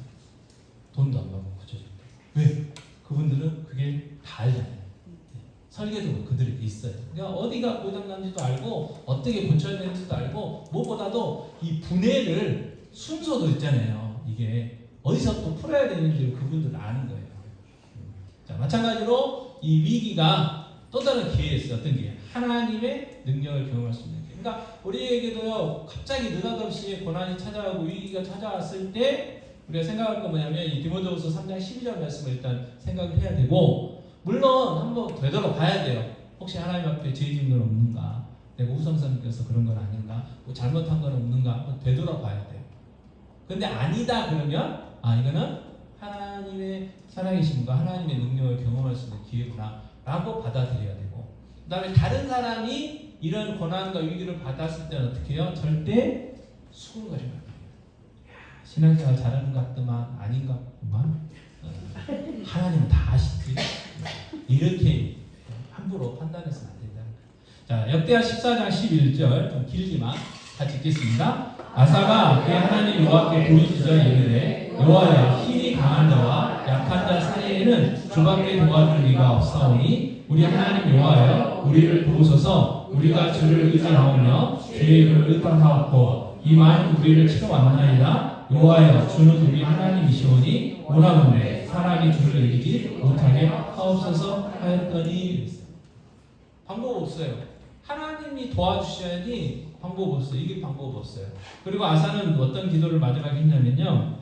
돈도 안 받고 고쳐줄 때. 왜? 그분들은 그게 다 알잖아요. 네. 설계도 그들에게 있어요. 그러니까 어디가 고장난지도 알고 어떻게 고쳐야 되는지도 알고, 무엇보다도 이 분해를 순서도 있잖아요. 이게 어디서 또 풀어야 되는지 그분들은 아는 거예요. 자, 마찬가지로 이 위기가 또 다른 기회였어요. 어떤 기회? 하나님의 능력을 경험할 수 있는 기회. 그러니까 우리에게도요, 갑자기 느닷없이 고난이 찾아오고 위기가 찾아왔을 때 우리가 생각할 거 뭐냐면, 이 디모데후서 3장 12절 말씀을 일단 생각을 해야 되고, 물론 한번 되돌아봐야 돼요. 혹시 하나님 앞에 죄 지은 건 없는가? 내가 우상성 느껴서 그런 건 아닌가? 뭐 잘못한 건 없는가? 한번 되돌아봐야 돼요. 근데 아니다 그러면, 이거는 하나님의 살아계심과 하나님의 능력을 경험할 수 있는 기회구나 라고 받아들여야 되고, 그 다음에 다른 사람이 이런 고난과 위기를 받았을 때는 어떻게 해요? 절대 수긍거리면 안 돼요. 신앙생활 잘하는 것 같더만 아닌 것 같구만, 하나님은 다 아시지, 이렇게 함부로 판단해서는 안 된다는 거예요. 자, 역대하 14장 11절, 좀 길지만 같이 읽겠습니다. 아사가 그의 하나님 여호와께 부르짖어 이르되, 여호와여, 힘이 강한 자와 약한 자 사이에는 주밖에 도와줄 리가 없사오니 우리 하나님 여호와여, 우리를 도우소서. 우리가 주를 의지하오며 주의 이름을 의탁하옵고 이만 우리를 치러 왔나이다. 여호와여, 주는 우리 하나님이시오니 오라문에 사람이 주를 이기지 못하게 하옵소서 하였더니. 방법 없어요. 하나님이 도와주셔야지 방법 없어요. 이길 방법 없어요. 그리고 아사는 어떤 기도를 마지막에 했냐면요,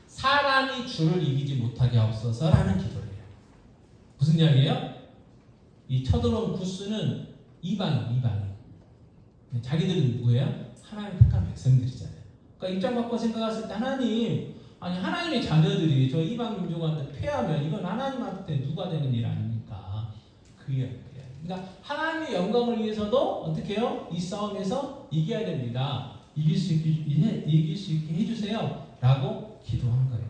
사람이 주를 이기지 못하게 하옵소서라는 기도를 해요. 무슨 이야기예요? 이 쳐들어온 구스는 이방인. 자기들은 누구예요? 하나님 택한 백성들이잖아요. 그러니까 입장 바꿔 생각했을 때 하나님의 자녀들이 저 이방 민족한테 패하면 이건 하나님한테 누가 되는 일 아닙니까? 그 이야기예요. 그러니까 하나님의 영광을 위해서도 어떻게 해요? 이 싸움에서 이겨야 됩니다. 이길 수 있게 해주세요 라고 기도한 거예요.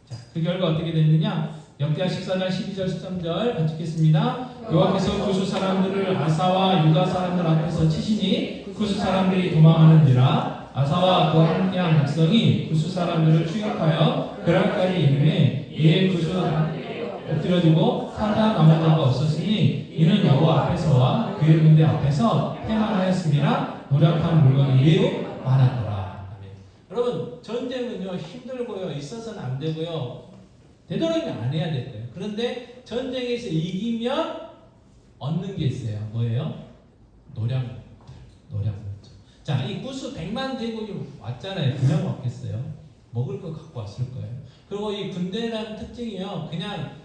자, 그 결과 어떻게 됐느냐? 역대하 14장 12절 13절 같이 읽겠습니다. 여호와께서 구스 사람들을 아사와 유다 사람들 앞에서 치시니 구스 사람들이 도망하는지라. 아사와 그와 함께한 백성이 구스 사람들을 추격하여 그랄까지 이름에 이에 구스 엎드려지고 살아 남은 자가 없었으니 이는 여호와 앞에서와 그의 군대 앞에서 패망하였습니다. 노력한 물건이 매우 많았더라. 아멘. 여러분, 전쟁은요 힘들고요, 있어서는 안 되고요, 되도록이면 안 해야 될 거예요. 그런데 전쟁에서 이기면 얻는 게 있어요. 뭐예요? 노량. 자, 이 구스 100만 대군이 왔잖아요. 그냥 왔겠어요? 먹을 거 갖고 왔을 거예요. 그리고 이 군대라는 특징이요, 그냥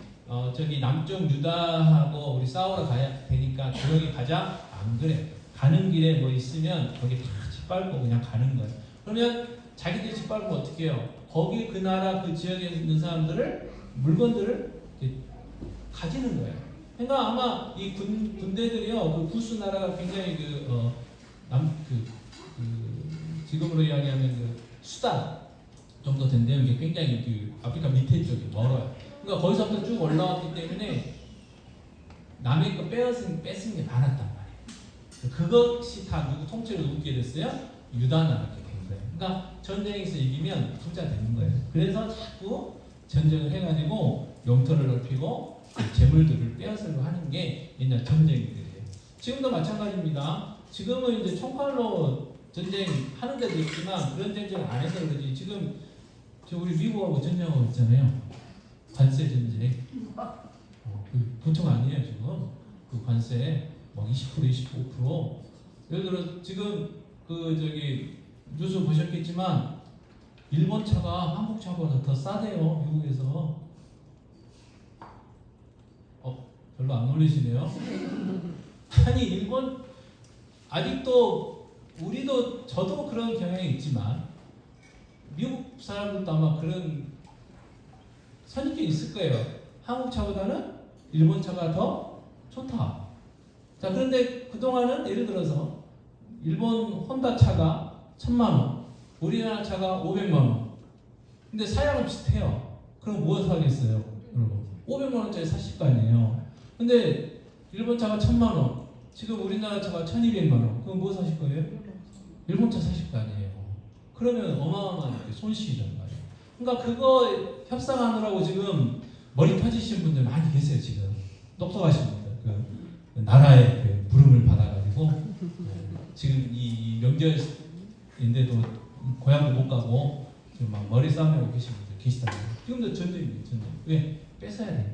저기 남쪽 유다하고 우리 싸우러 가야 되니까 조용히 가자, 안 그래. 가는 길에 뭐 있으면 거기 다 짓밟고 그냥 가는 거예요. 그러면 자기들이 짓밟으면 어떻게 해요? 거기 그 나라 그 지역에 있는 사람들을, 물건들을 이렇게 가지는 거예요. 그러니까 아마 이 군대들이요, 그 구스 나라가 굉장히 지금으로 이야기하면 그 수단 정도 된다면 이게 굉장히 그 아프리카 밑에 쪽이 멀어요. 그러니까 거기서부터 쭉 올라왔기 때문에 남의 거 뺏은 게 많았단 말이에요. 그것이 다 누구 통째로 누구게 됐어요? 유다나라게 된 거예요. 그러니까 전쟁에서 이기면 부자 되는 거예요. 그래서 자꾸 전쟁을 해가지고 영토를 넓히고 그 재물들을 빼앗으려고 하는 게 이제 전쟁들이에요. 지금도 마찬가지입니다. 지금은 이제 총칼로 전쟁 하는 데도 있지만 그런 전쟁을 안 해서 그러지. 지금 우리 미국하고 전쟁하고 있잖아요. 관세 전쟁. 보통 아니에요 지금. 그 관세 막 20% 25%. 예를 들어 지금 뉴스 보셨겠지만 일본 차가 한국 차보다 더 싸대요 미국에서. 별로 안 놀리시네요. 아니 일본 아직도 우리도 저도 그런 경향이 있지만 미국 사람들도 아마 그런 선입견이 있을 거예요. 한국 차보다는 일본 차가 더 좋다. 자 그런데 그동안은 예를 들어서 일본 혼다 차가 1,000만 원, 우리나라 차가 500만 원. 근데 사양은 비슷해요. 그럼 뭐 사겠어요, 여러분? 500만 원짜리 사실 거 아니에요. 근데 일본 차가 1,000만 원, 지금 우리나라 차가 1,200만 원. 그럼 뭐 사실 거예요? 일본 차 사실 거 아니에요. 그러면 어마어마한 손실이란 말이에요. 그러니까 그거 협상하느라고 지금 머리 터지신 분들 많이 계세요. 지금 똑똑하신 분들, 그 나라의 그 부름을 받아가지고 지금 이 명절인데도 고향도 못 가고 지금 막 머리 싸매고 계신 분들 계시다고요. 지금도 전쟁이에요. 전쟁. 왜? 뺏어야 돼요.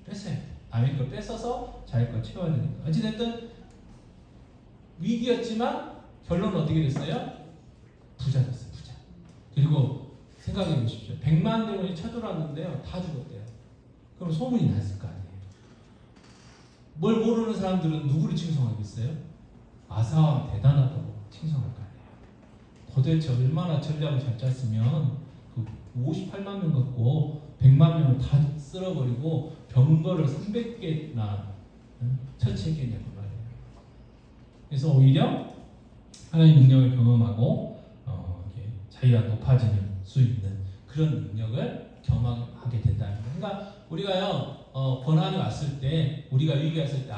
뺏어야 돼요. 남의 걸 뺏어서 자기 걸 채워야 되니까. 어찌됐든 위기였지만 결론은 어떻게 됐어요? 부자 됐어요. 부자. 그리고 생각해 보십시오. 100만 대군이 쳐들어왔는데요. 다 죽었대요. 그럼 소문이 났을 거 아니에요. 뭘 모르는 사람들은 누구를 칭송하겠어요? 아사왕 대단하다고 칭송할 거 아니에요. 도대체 얼마나 전략을 잘 짰으면 그 58만 명 갖고 100만 명을 다 쓸어버리고 병거를 300개나 처치했겠냐고 말이에요. 그래서 오히려 하나님의 능력을 경험하고 자기가 높아지는 수 있는 그런 능력을 경험하게 된다는 거예요. 그러니까 우리가요 고난이 왔을 때, 우리가 위기가 왔을 때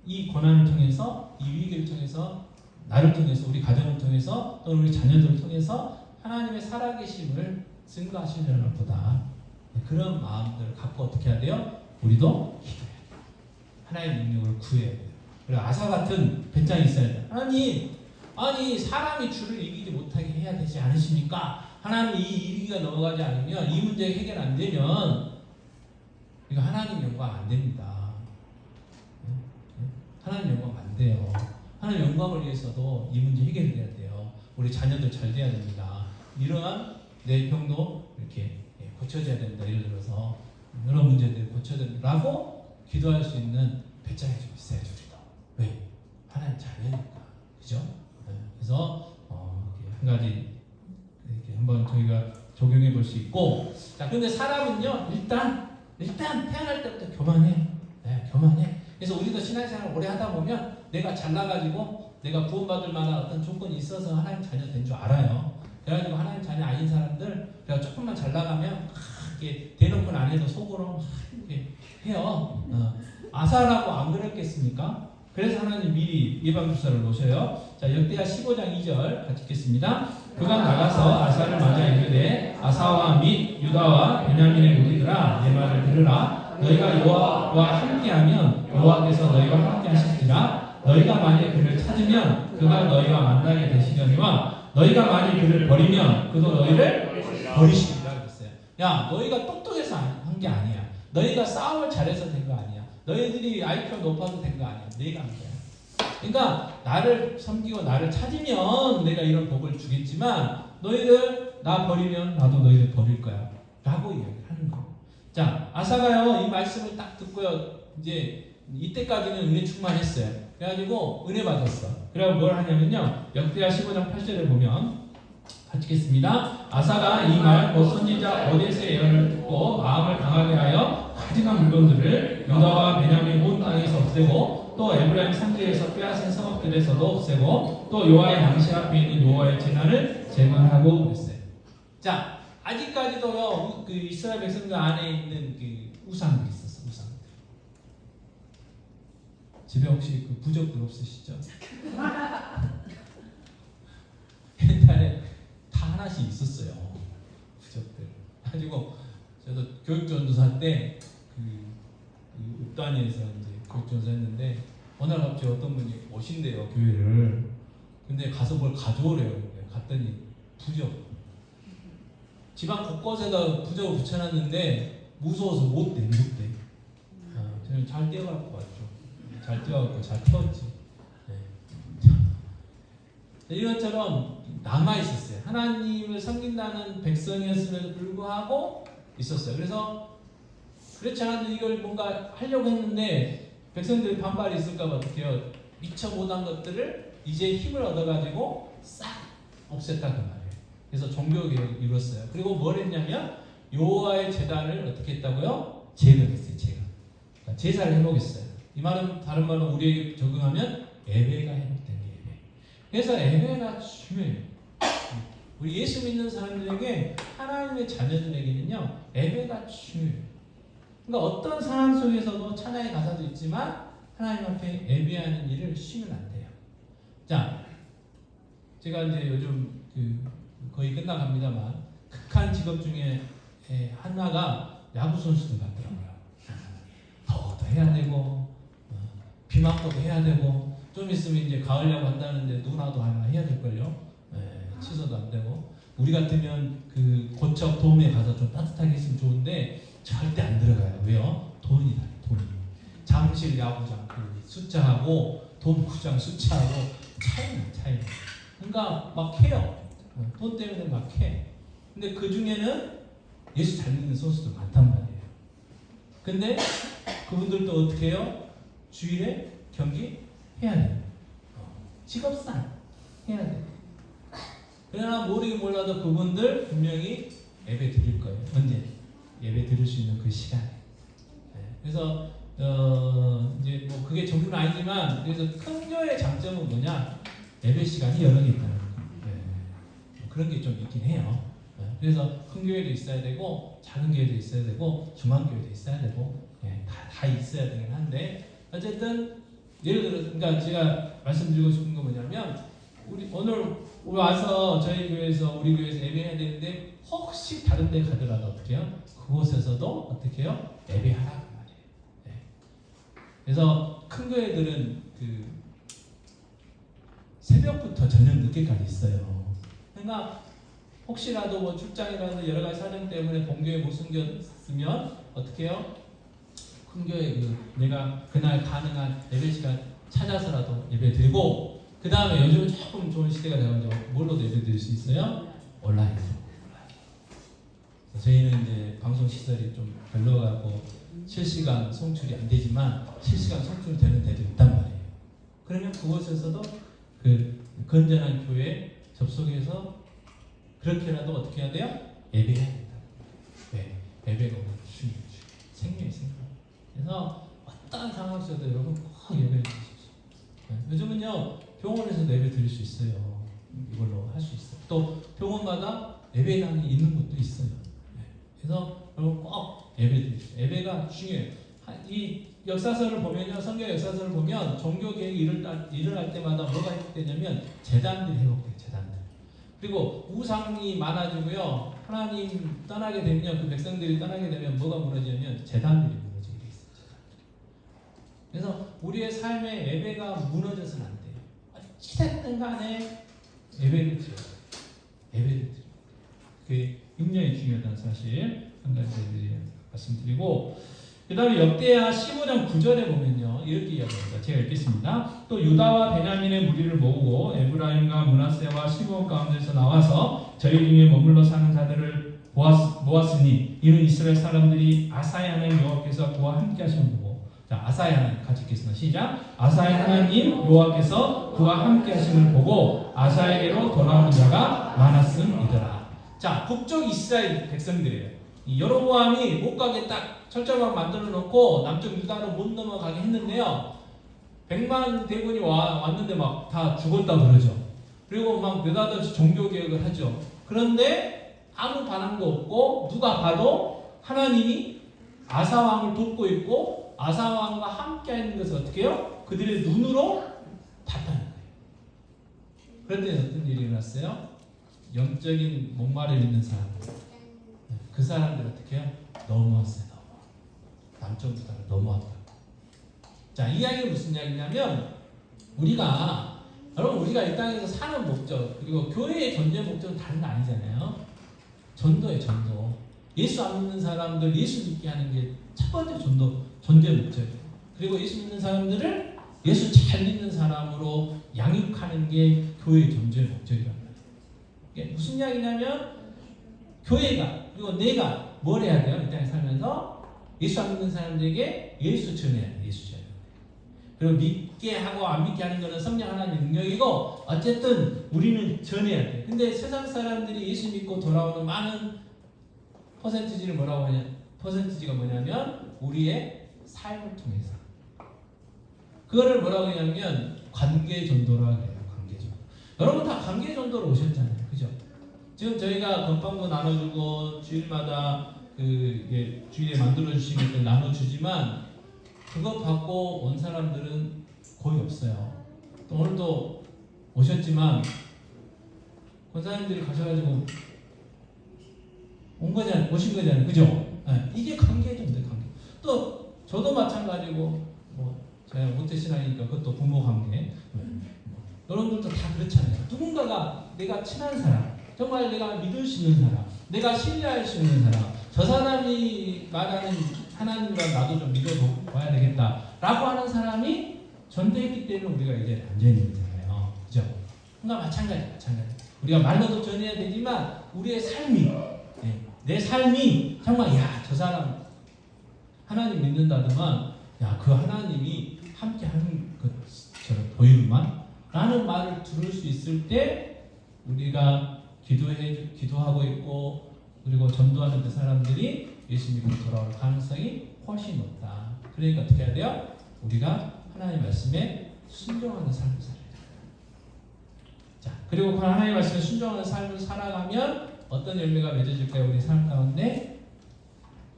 이 고난을 통해서, 이 위기를 통해서, 나를 통해서, 우리 가정을 통해서, 또는 우리 자녀들을 통해서 하나님의 살아계심을 증거하시려는 보다 그런 마음들을 갖고 어떻게 해야 돼요? 우리도 기도해야 돼요. 하나님의 능력을 구해야 돼요. 그리고 아사 같은 배짱이 있어야 돼요. 하나님, 아니 사람이 주를 이기지 못하게 해야 되지 않으십니까? 하나님 이 위기가 넘어가지 않으면, 이 문제 해결 안 되면 이거 하나님 영광 안 됩니다. 하나님 영광 안 돼요. 하나님 영광을 위해서도 이 문제 해결돼야 돼요. 우리 자녀들 잘 돼야 됩니다. 이러한 내 병도 이렇게 고쳐져야 된다. 예를 들어서 이런 문제들 고쳐야 된다라고 기도할 수 있는 배짱이 좀 있어야죠. 우리도. 왜? 하나님 자녀니까. 그죠? 그래서 한 가지 이렇게 한번 저희가 적용해 볼 수 있고, 자 근데 사람은요 일단 태어날 때부터 교만해요. 네, 교만해. 그래서 우리도 신앙생활을 오래 하다 보면 내가 잘나가지고 내가 구원받을 만한 어떤 조건이 있어서 하나님 자녀 된 줄 알아요. 그래가지고 하나님 자녀 아닌 사람들, 내가 조금만 잘 나가면 이렇게 대놓고는 안 해도 속으로 이렇게 해요. 아사라고 안 그랬겠습니까? 그래서 하나님 미리 예방주사를 놓으셔요. 자, 역대하 15장 2절 같이 읽겠습니다. 그가 나가서 아사를 맞아 이르되 아사와 및 유다와 베냐민의 무리들아 내 말을 들으라. 너희가 여호와와 함께하면 여호와께서 너희와 함께하실지라. 너희가 만일 그를 찾으면 그가 너희와 만나게 되시려니와 너희가 만일 그를 버리면 그도 너희를 버리시리라 그랬어요. 야, 너희가 똑똑해서 한 게 아니야. 너희가 싸움을 잘해서 된 거 아니야. 너희들이 IQ가 높아서 된 거 아니야. 내가 한 거야. 그러니까 나를 섬기고 나를 찾으면 내가 이런 복을 주겠지만 너희들 나 버리면 나도 너희들 버릴 거야 라고 이야기를 하는 거예요. 자, 아사가요 이 말씀을 딱 듣고요 이제 이때까지는 은혜 충만했어요. 그래가지고 은혜 받았어. 그래서 뭘 하냐면요, 역대하 15장 8절에 보면 같이 읽겠습니다. 아사가 이 말 곧 선지자 오뎃의 예언을 듣고 마음을 강하게 하여 가증한 물건들을 유다와 베냐민 온 땅에서 없애고 또 에브라임 산지에서 빼앗은 성읍들에서도 없애고 또 여호와의 낭시 앞에 있는 여호와의 제단을 재건하고 그랬어요. 자, 아직까지도요 그 이스라엘 백성들 안에 있는 그 우상들이 있었어. 우상들. 집에 혹시 그 부적들 없으시죠? 옛날에 다 하나씩 있었어요. 부적들. 가지고 저도 교육전도사 때 그 읍단위에서 이제 교육전도사 했는데 어느 날 갑자기 어떤 분이 오신대요 교회를. 근데 가서 뭘 가져오래요. 갔더니 부적. 집안 곳곳에다 부적을 붙여놨는데 무서워서 못 내밀대. 저는 잘 떼어갖고 왔죠. 잘 떼어갖고 잘 태웠지. 네. 이것처럼 남아 있었어요. 하나님을 섬긴다는 백성이었음에도 불구하고 있었어요. 그래서 그렇지 않아도 이걸 뭔가 하려고 했는데 백성들이 반발이 있을까봐 어떻게 해요? 미처 못한 것들을 이제 힘을 얻어가지고 싹 없앴다 그 말이에요. 그래서 종교개혁을 이뤘어요. 그리고 뭘 했냐면 여호와의 제단을 어떻게 했다고요? 재건했어요. 그러니까 제사를 해먹였어요. 이 말은 다른 말로 우리에게 적용하면 예배가 회복된 예배. 그래서 예배가 중요해요. 우리 예수 믿는 사람들에게 하나님의 자녀들에게는요 예배가 중요해요. 그러니까 어떤 상황 속에서도 찬양의 가사도 있지만 하나님 앞에 예배하는 일을 쉬면 안 돼요. 자, 제가 이제 요즘 거의 끝나갑니다만 극한 직업 중에 하나가 야구 선수들 같더라고요. 더워도 해야 되고 비 맞고도 해야 되고 좀 있으면 이제 가을 야구 한다는데 눈 와도 하나 해야 될걸요. 취소도 안 되고 우리 같으면 그 고척 돔에 가서 좀 따뜻하게 있으면 좋은데 절대 안 들어가요. 왜요? 돈이다. 돈이. 잠실 야구장 그 숫자하고 돔구장 숫자하고 차이나. 그러니까 막 해요. 돈 때문에 막 해. 근데 그 중에는 예수 잘 믿는 선수도 많단 말이에요. 근데 그분들도 어떻게 해요? 주일에 경기 해야 돼요. 직업상 해야 돼요. 그러나 모르긴 몰라도 그분들 분명히 예배 드릴 거예요. 언제? 예배 드릴 수 있는 그 시간에. 그래서 이제 뭐 그게 전부는 아니지만 그래서 큰 교회의 장점은 뭐냐? 예배 시간이 여러 개 있다는 거. 그런 게 좀 있긴 해요. 그래서 큰 교회도 있어야 되고 작은 교회도 있어야 되고 중앙 교회도 있어야 되고 다 있어야 되긴 한데 어쨌든 예를 들어 그러니까 제가 말씀드리고 싶은 건 뭐냐면 우리 오늘 와서 저희 교회에서 우리 교회에서 예배해야 되는데 혹시 다른 데 가더라도 어떻게 해요? 그곳에서도 어떻게 해요? 예배하라고 말이에요. 그래서 큰 교회들은 그 새벽부터 저녁 늦게까지 있어요. 그러니까 혹시라도 뭐 출장이라든지 여러 가지 사정 때문에 본교회 못 숨겼으면 어떻게 해요? 큰 교회 내가 그날 가능한 예배 시간 찾아서라도 예배 드리고 그 다음에 요즘은 조금 좋은 시대가 되어서 뭘로도 예배 드릴 수 있어요? 온라인으로. 저희는 이제 방송 시설이 좀 별로가고 실시간 송출이 안 되지만 실시간 송출이 되는 데도 있단 말이에요. 그러면 그곳에서도 그 건전한 교회에 접속해서 그렇게라도 어떻게 해야 돼요? 예배해야 된다. 네, 예배가 오늘 중요해요. 생명이 생명. 그래서 어떠한 상황 속에도 여러분 꼭 예배해 주십시오. 요즘은요 병원에서 예배 드릴 수 있어요. 이걸로 할 수 있어요. 또 병원마다 예배당이 있는 곳도 있어요. 그래서 여러분 꼭 예배 드리십시오. 예배가 중요해요. 이 역사서를 보면요, 성경 역사서를 보면 종교 개혁이 일어날 때마다 뭐가 회복되냐면 재단들이 회복돼요. 재단들. 그리고 우상이 많아지고요, 하나님 떠나게 되면 그 백성들이 떠나게 되면 뭐가 무너지냐면 재단들이 무너지게 돼 있어요. 재단들. 그래서 우리의 삶의 예배가 무너져서는 안 돼요. 어찌됐든 간에 예배를 드려요. 예배를 드려요. 그게 굉장히 중요하다는 사실 한 가지 말씀드리고, 그 다음에 역대하 15장 9절에 보면요 이렇게 이야기합니다. 제가 읽겠습니다. 또 유다와 베냐민의 무리를 모으고 에브라임과 므낫세와 시므온 가운데서 나와서 저희 중에 머물러 사는 자들을 모았으니 이는 이스라엘 사람들이 아사의 하나님 여호와께서 그와 함께 하심을 보고, 자 아사의 하나님 같이 읽겠습니다. 시작. 아사의 하나님 여호와께서 그와 함께 하심을 보고 아사에게로 돌아오는 자가 많았음이더라. 자, 북쪽 이스라엘 백성들이에요. 이 여로보암이 못 가게 딱 철저하게 만들어 놓고 남쪽 유다로 못 넘어가게 했는데요. 100만 대군이 왔는데 막 다 죽었다 그러죠. 그리고 막 느닷없이 종교개혁을 하죠. 그런데 아무 반응도 없고 누가 봐도 하나님이 아사왕을 돕고 있고 아사왕과 함께 있는 것을 어떻게 해요? 그들의 눈으로 봤다는 거예요. 그런데 어떤 일이 일어났어요? 영적인 목마를 있는 사람들, 그 사람들 어떻게 해요? 넘어왔어요. 남쪽보다 넘어왔다. 자, 이 이야기는 무슨 이야기냐면 여러분 우리가 이 땅에서 사는 목적 그리고 교회의 전도의 목적은 다른 거 아니잖아요. 전도예요, 전도. 예수 안 믿는 사람들 예수 믿게 하는 게 첫 번째 전도의 목적이에요. 그리고 예수 믿는 사람들을 예수 잘 믿는 사람으로 양육하는 게 교회의 전도의 목적이란 말이에요. 이게 무슨 이야기냐면 교회가 그리고 내가 뭘 해야 돼요? 이 땅에 살면서 예수 안 믿는 사람들에게 예수 전해야 돼요. 예수 전해야 돼요. 그리고 믿게 하고 안 믿게 하는 것은 성령 하나님의 능력이고 어쨌든 우리는 전해야 돼요. 근데 세상 사람들이 예수 믿고 돌아오는 많은 퍼센티지가 뭐냐면 우리의 삶을 통해서 그거를 뭐라고 하냐면 관계 전도라고 해요. 관계 전도. 여러분 다 관계 전도로 오셨잖아요. 그죠? 지금 저희가 건빵도 나눠주고 주일마다 주일에 만들어주신 것들 나눠주지만 그거 받고 온 사람들은 거의 없어요. 또 오늘도 오셨지만 권사님들이 가셔가지고 오신 거잖아요. 그죠? 네. 이게 관계전도예요. 관계. 또 저도 마찬가지고 제가 모태신앙이니까 그것도 부모 관계. 여러분들도 다 그렇잖아요. 누군가가 내가 친한 사람, 정말 내가 믿을 수 있는 사람, 내가 신뢰할 수 있는 사람, 저 사람이 말하는 하나님과 나도 좀 믿어봐야 되겠다라고 하는 사람이 전도했기 때문에 우리가 이제 안전히 있잖아요. 그죠? 그러니까 마찬가지. 우리가 말로도 전해야 되지만 우리의 삶이 내 삶이 정말 저 사람 하나님 믿는다더만 그 하나님이 함께 하는 것처럼 보이구만 라는 말을 들을 수 있을 때 우리가 기도하고 있고 그리고 전도하는 그 사람들이 예수 믿고 돌아올 가능성이 훨씬 높다. 그러니까 어떻게 해야 돼요? 우리가 하나님의 말씀에 순종하는 삶을 살아야 돼요. 자, 그리고 그 하나님의 말씀에 순종하는 삶을 살아가면 어떤 열매가 맺어질까요? 우리 삶 가운데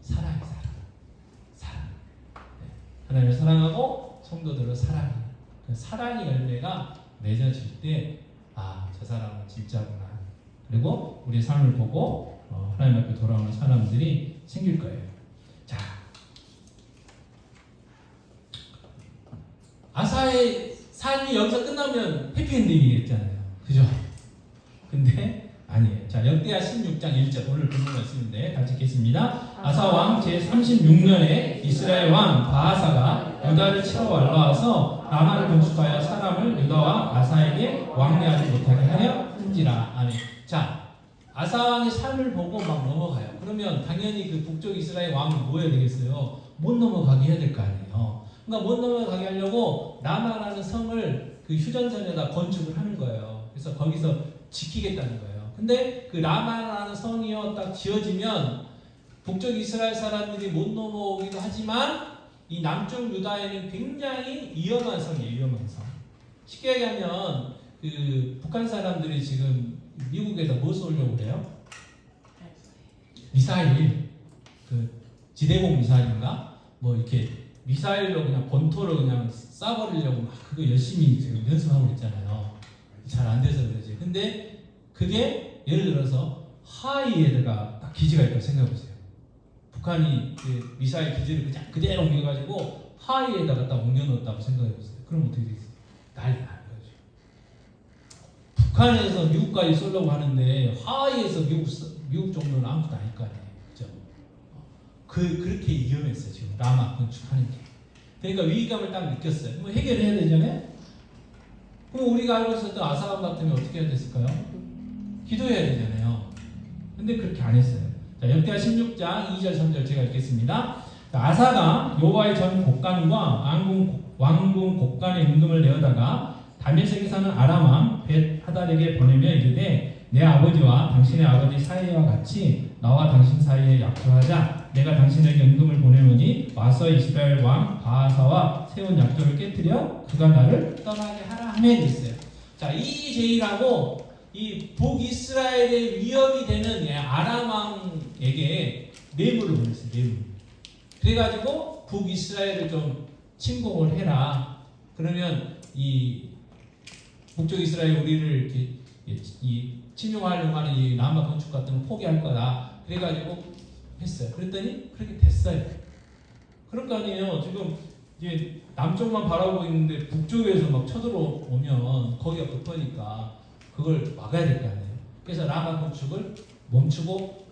사랑. 하나님을 사랑하고 성도들을 사랑하는 그 사랑의 열매가 맺어질 때 저 사람은 진짜구나. 그리고 우리의 삶을 보고 하나님 앞에 돌아오는 사람들이 생길 거예요. 자, 아사의 삶이 여기서 끝나면 해피엔딩이겠잖아요. 그죠? 근데 아니에요. 자, 역대하 16장 1절 오늘 본문 말씀인데 같이 읽겠습니다. 아사 왕 제36년에 이스라엘 왕 바하사가 유다를 치러 올라와서 라마를 건축하여 사람을 유다와 아사에게 왕래하지 못하게 하려 한지라. 아멘. 자, 아사 왕의 삶을 보고 막 넘어가요. 그러면 당연히 그 북쪽 이스라엘 왕이 뭐 해야 되겠어요? 못 넘어가게 해야 될 거 아니에요. 그러니까 못 넘어가게 하려고 라마라는 성을 그 휴전선에다 건축을 하는 거예요. 그래서 거기서 지키겠다는 거예요. 근데 그 라마라는 성이요 딱 지어지면 북쪽 이스라엘 사람들이 못 넘어오기도 하지만 이 남쪽 유다에는 굉장히 위험한 성이에요. 위험한 성. 쉽게 얘기하면 그 북한 사람들이 지금 미국에다 뭐 쏘려고 그래요? 미사일, 그 지대공 미사일인가? 뭐 이렇게 미사일로 그냥 본토를 그냥 쏴버리려고 막 그거 열심히 지금 연습하고 있잖아요. 잘 안 돼서 그러지. 근데 그게 예를 들어서 하와이에다가 딱 기지가 있다고 생각해보세요. 북한이 그 미사일 기지를 그냥 그대로 옮겨가지고 하와이에다가 딱 옮겨놓았다고 생각해보세요. 그럼 어떻게 되겠어요? 난리 나는 거죠. 북한에서 미국까지 쏘려고 하는데 하와이에서 미국 정도는 아무것도 아닐 거 아니에요. 그죠? 그렇게 위험했어요. 지금 라마 건축하는 게. 그러니까 위기감을 딱 느꼈어요. 뭐 해결해야 되잖아요. 그럼 우리가 알고 있었던 아사람 같으면 어떻게 해야 됐을까요? 기도해야 되잖아요. 근데 그렇게 안 했어요. 자, 역대하 16장 2절 3절 제가 읽겠습니다. 아사가 여호와의 전 곡간과 왕궁 곡간의 임금을 내어다가 다메섹에 사는 아람 왕 벳하달에게 보내며 이르되 내 아버지와 당신의 아버지 사이와 같이 나와 당신 사이에 약속하자. 내가 당신에게 임금을 보내노니 와서 앞서 이스라엘 왕 바하사와 세운 약속을 깨뜨려 그가 나를 떠나게 하라 하매 있어요. 자, 이 제의라고 이 북이스라엘의 위협이 되는 아람 왕에게 뇌물을 보냈어요. 뇌물. 그래가지고 북이스라엘을 좀 침공을 해라. 그러면 이 북쪽 이스라엘 우리를 이렇게 이 침용하려고 하는 이 남아 건축 같은 거 포기할 거다. 그래가지고 했어요. 그랬더니 그렇게 됐어요. 그럴 거 아니에요. 지금 이제 남쪽만 바라보고 있는데 북쪽에서 막 쳐들어오면 거기가 급하니까 그걸 막아야 될 거 아니에요. 그래서 라마 건축을 멈추고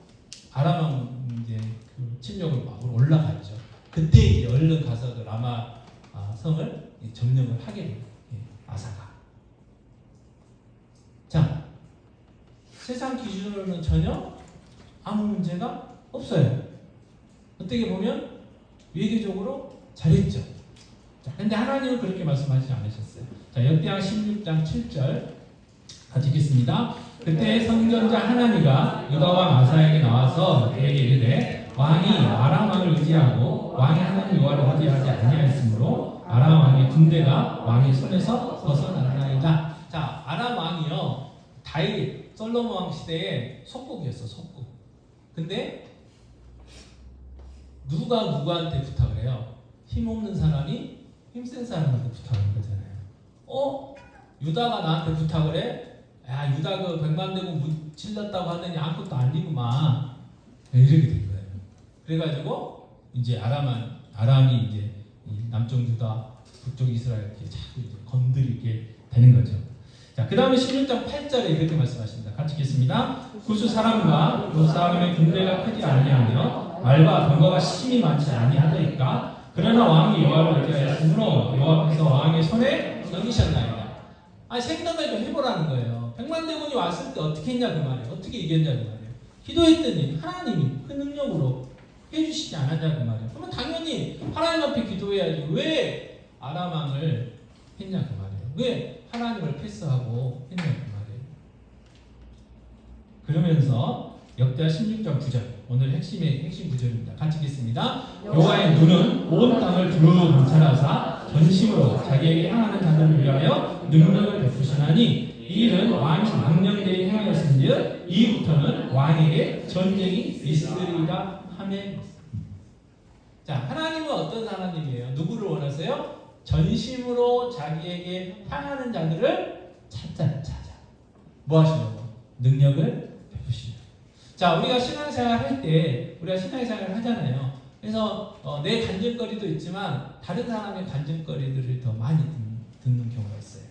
아람 이제 그 침략을 막으로 올라갔죠. 그때 이제 얼른 가서 그 라마 성을 점령을 하게 돼요. 아사가. 자, 세상 기준으로는 전혀 아무 문제가 없어요. 어떻게 보면 외교적으로 잘했죠. 자, 근데 하나님은 그렇게 말씀하시지 않으셨어요. 자, 역대하 16장 7절 같이 읽겠습니다. 그때 선지자 하나니가 유다 왕 아사에게 나와서 그에게 이르되 왕이 아람 왕을 의지하고 왕이 하나님 여호와를 의지하지 아니하였으므로 아람 왕의 군대가 왕의 손에서 벗어나나이다. 자, 아람 왕이요 다윗 솔로몬 왕 시대에 속국이었어. 속국. 근데 누가 누구한테 부탁을 해요? 힘없는 사람이 힘센 사람한테 부탁하는 거잖아요. 유다가 나한테 부탁을 해? 야, 유다 그 100만 대군 찔렀다고 하더니 아무것도 아니구만. 이렇게 된 거예요. 그래가지고 이제 아람이 이제 남쪽 유다, 북쪽 이스라엘 이렇게 자꾸 이제 건드리게 되는 거죠. 자, 그 다음에 16장 8절에 이렇게 말씀하십니다. 같이 읽겠습니다. 구스 사람과 그 사람의 군대가 크지 아니하며 말과 병거가 심히 많지 아니하더이까 그러나 왕이 여호와를 의지하였으므로 여호와께서 왕의 손에 넘기셨나이다. 생각을 좀 해보라는 거예요. 100만 대군이 왔을 때 어떻게 했냐 그 말이에요. 어떻게 이겼냐 그 말이에요. 기도했더니 하나님이 그 능력으로 해주시지 않았냐 그 말이에요. 그러면 당연히 하나님 앞에 기도해야지. 왜 아람 왕을 했냐 그 말이에요. 왜 하나님을 패스하고 했냐 그 말이에요. 그러면서 역대하 16장 9절 오늘 핵심 구절입니다. 같이 읽겠습니다. 여호와의 눈은 온 땅을 두루 관찰하사 전심으로 자기에게 향하는 자들을 위하여 능력을 베푸시나니 이 일은 왕이 망령되이 행하였은즉 이후부터는 왕에게 전쟁이 있으리라 하매. 자, 하나님은 어떤 하나님이에요? 누구를 원하세요? 전심으로 자기에게 향하는 자들을 찾아. 뭐 하시려고? 능력을 베푸시려고. 자, 우리가 신앙생활 할 때 우리가 신앙생활을 하잖아요. 그래서 내 간증거리도 있지만 다른 사람의 간증거리들을 더 많이 듣는 경우가 있어요.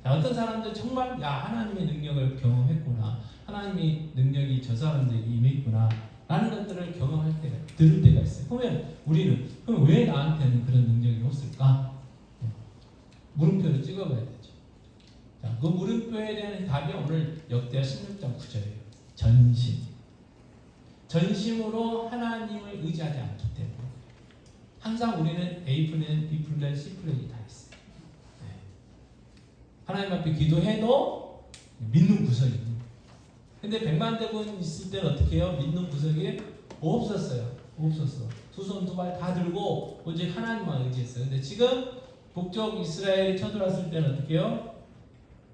자, 어떤 사람들 정말 하나님의 능력을 경험했구나, 하나님의 능력이 저 사람들에게 임했구나 라는 것들을 경험할 때가 들을 때가 있어요. 그러면 우리는 그럼 왜 나한테는 그런 능력이 없을까? 물음표를 찍어봐야 되죠. 자, 그 물음표에 대한 답이 오늘 역대하 16장 9절이에요. 전심으로 하나님을 의지하지 않기 때문에 항상 우리는 A 플랜, B 플랜, C 플랜이 다 있어요. 네. 하나님 앞에 기도해도 믿는 구석이 있는 거예요. 근데 100만 대군 있을 때는 어떻게 해요? 믿는 구석이 없었어요. 없었어. 두 손 두 발 다 들고 오직 하나님만 의지했어요. 근데 지금 북쪽 이스라엘이 쳐들어왔을 때는 어떻게 해요?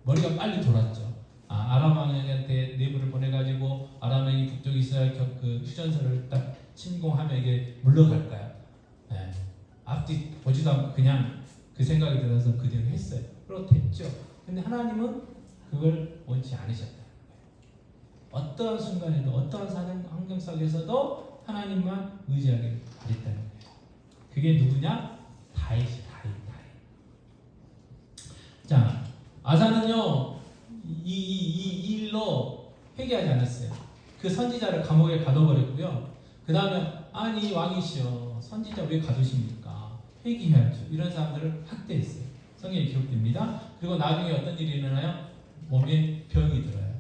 머리가 빨리 돌았죠. 아람 왕에게 내부를 보내가지고 아람 왕이 북쪽 이스라엘 그 휴전선을 딱 침공하면 이게 물러갈까요? 네. 앞뒤 보지도 않고 그냥 그 생각이 들어서 그대로 했어요. 그리고 됐죠. 근데 하나님은 그걸 원치 않으셨다. 어떠한 순간에도 어떠한 사는 환경 속에서도 하나님만 의지하게 바랬다는 거예요. 그게 누구냐? 다윗. 자, 아사는요 이 일로 회개하지 않았어요. 그 선지자를 감옥에 가둬버렸고요. 그 다음에 아니 왕이시여 선지자 왜 가두십니까? 회개해야죠. 이런 사람들을 학대했어요. 성경에 기록됩니다. 그리고 나중에 어떤 일이 일어나요? 몸에 병이 들어요.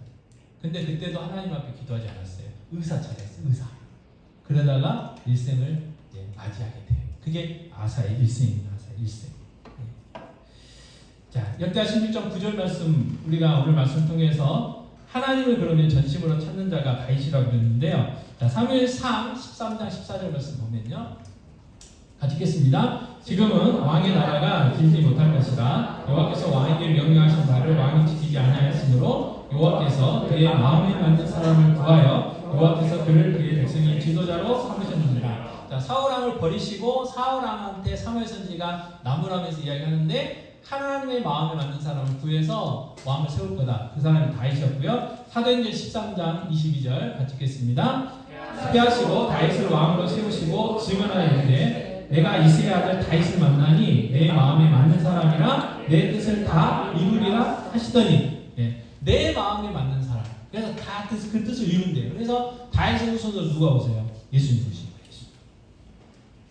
근데 그때도 하나님 앞에 기도하지 않았어요. 의사 찾았어요. 의사. 그러다가 일생을 맞이하게 돼요. 그게 아사의 일생입니다. 아사의 일생. 자, 역대하 16장 9절 말씀 우리가 오늘 말씀 통해서 하나님을 그러면 전심으로 찾는 자가 다윗이라고 그랬는데요. 자, 사무엘상 13장 14절 말씀 보면요. 같이 읽겠습니다. 지금은 왕의 나라가 길지 못할 것이다. 여호와께서 왕에게 명령하신 바를 왕이 지키지 아니하였으므로 여호와께서 그의 마음에 맞는 사람을 구하여 여호와께서 그를 그의 백성의 지도자로 삼으셨느니라. 자, 사울왕을 버리시고 사울왕한테 사무엘 선지가 나무라면서 이야기하는데 하나님의 마음에 맞는 사람을 구해서 왕을 세울 거다. 그 사람이 다윗이었고요. 사도행전 13장 22절 같이 읽겠습니다. 피하시고 다윗을 왕으로 세우시고 증언하여 이르되 내가 이새의 아들 다윗을 만나니 내 마음에 맞는 사람이라 내 뜻을 다 이루리라 하시더니 내 마음에 맞는 사람. 그래서 다 그 뜻을 이룬대요. 그래서 다윗의 후손으로 누가 오세요? 예수님 오시는 거예요.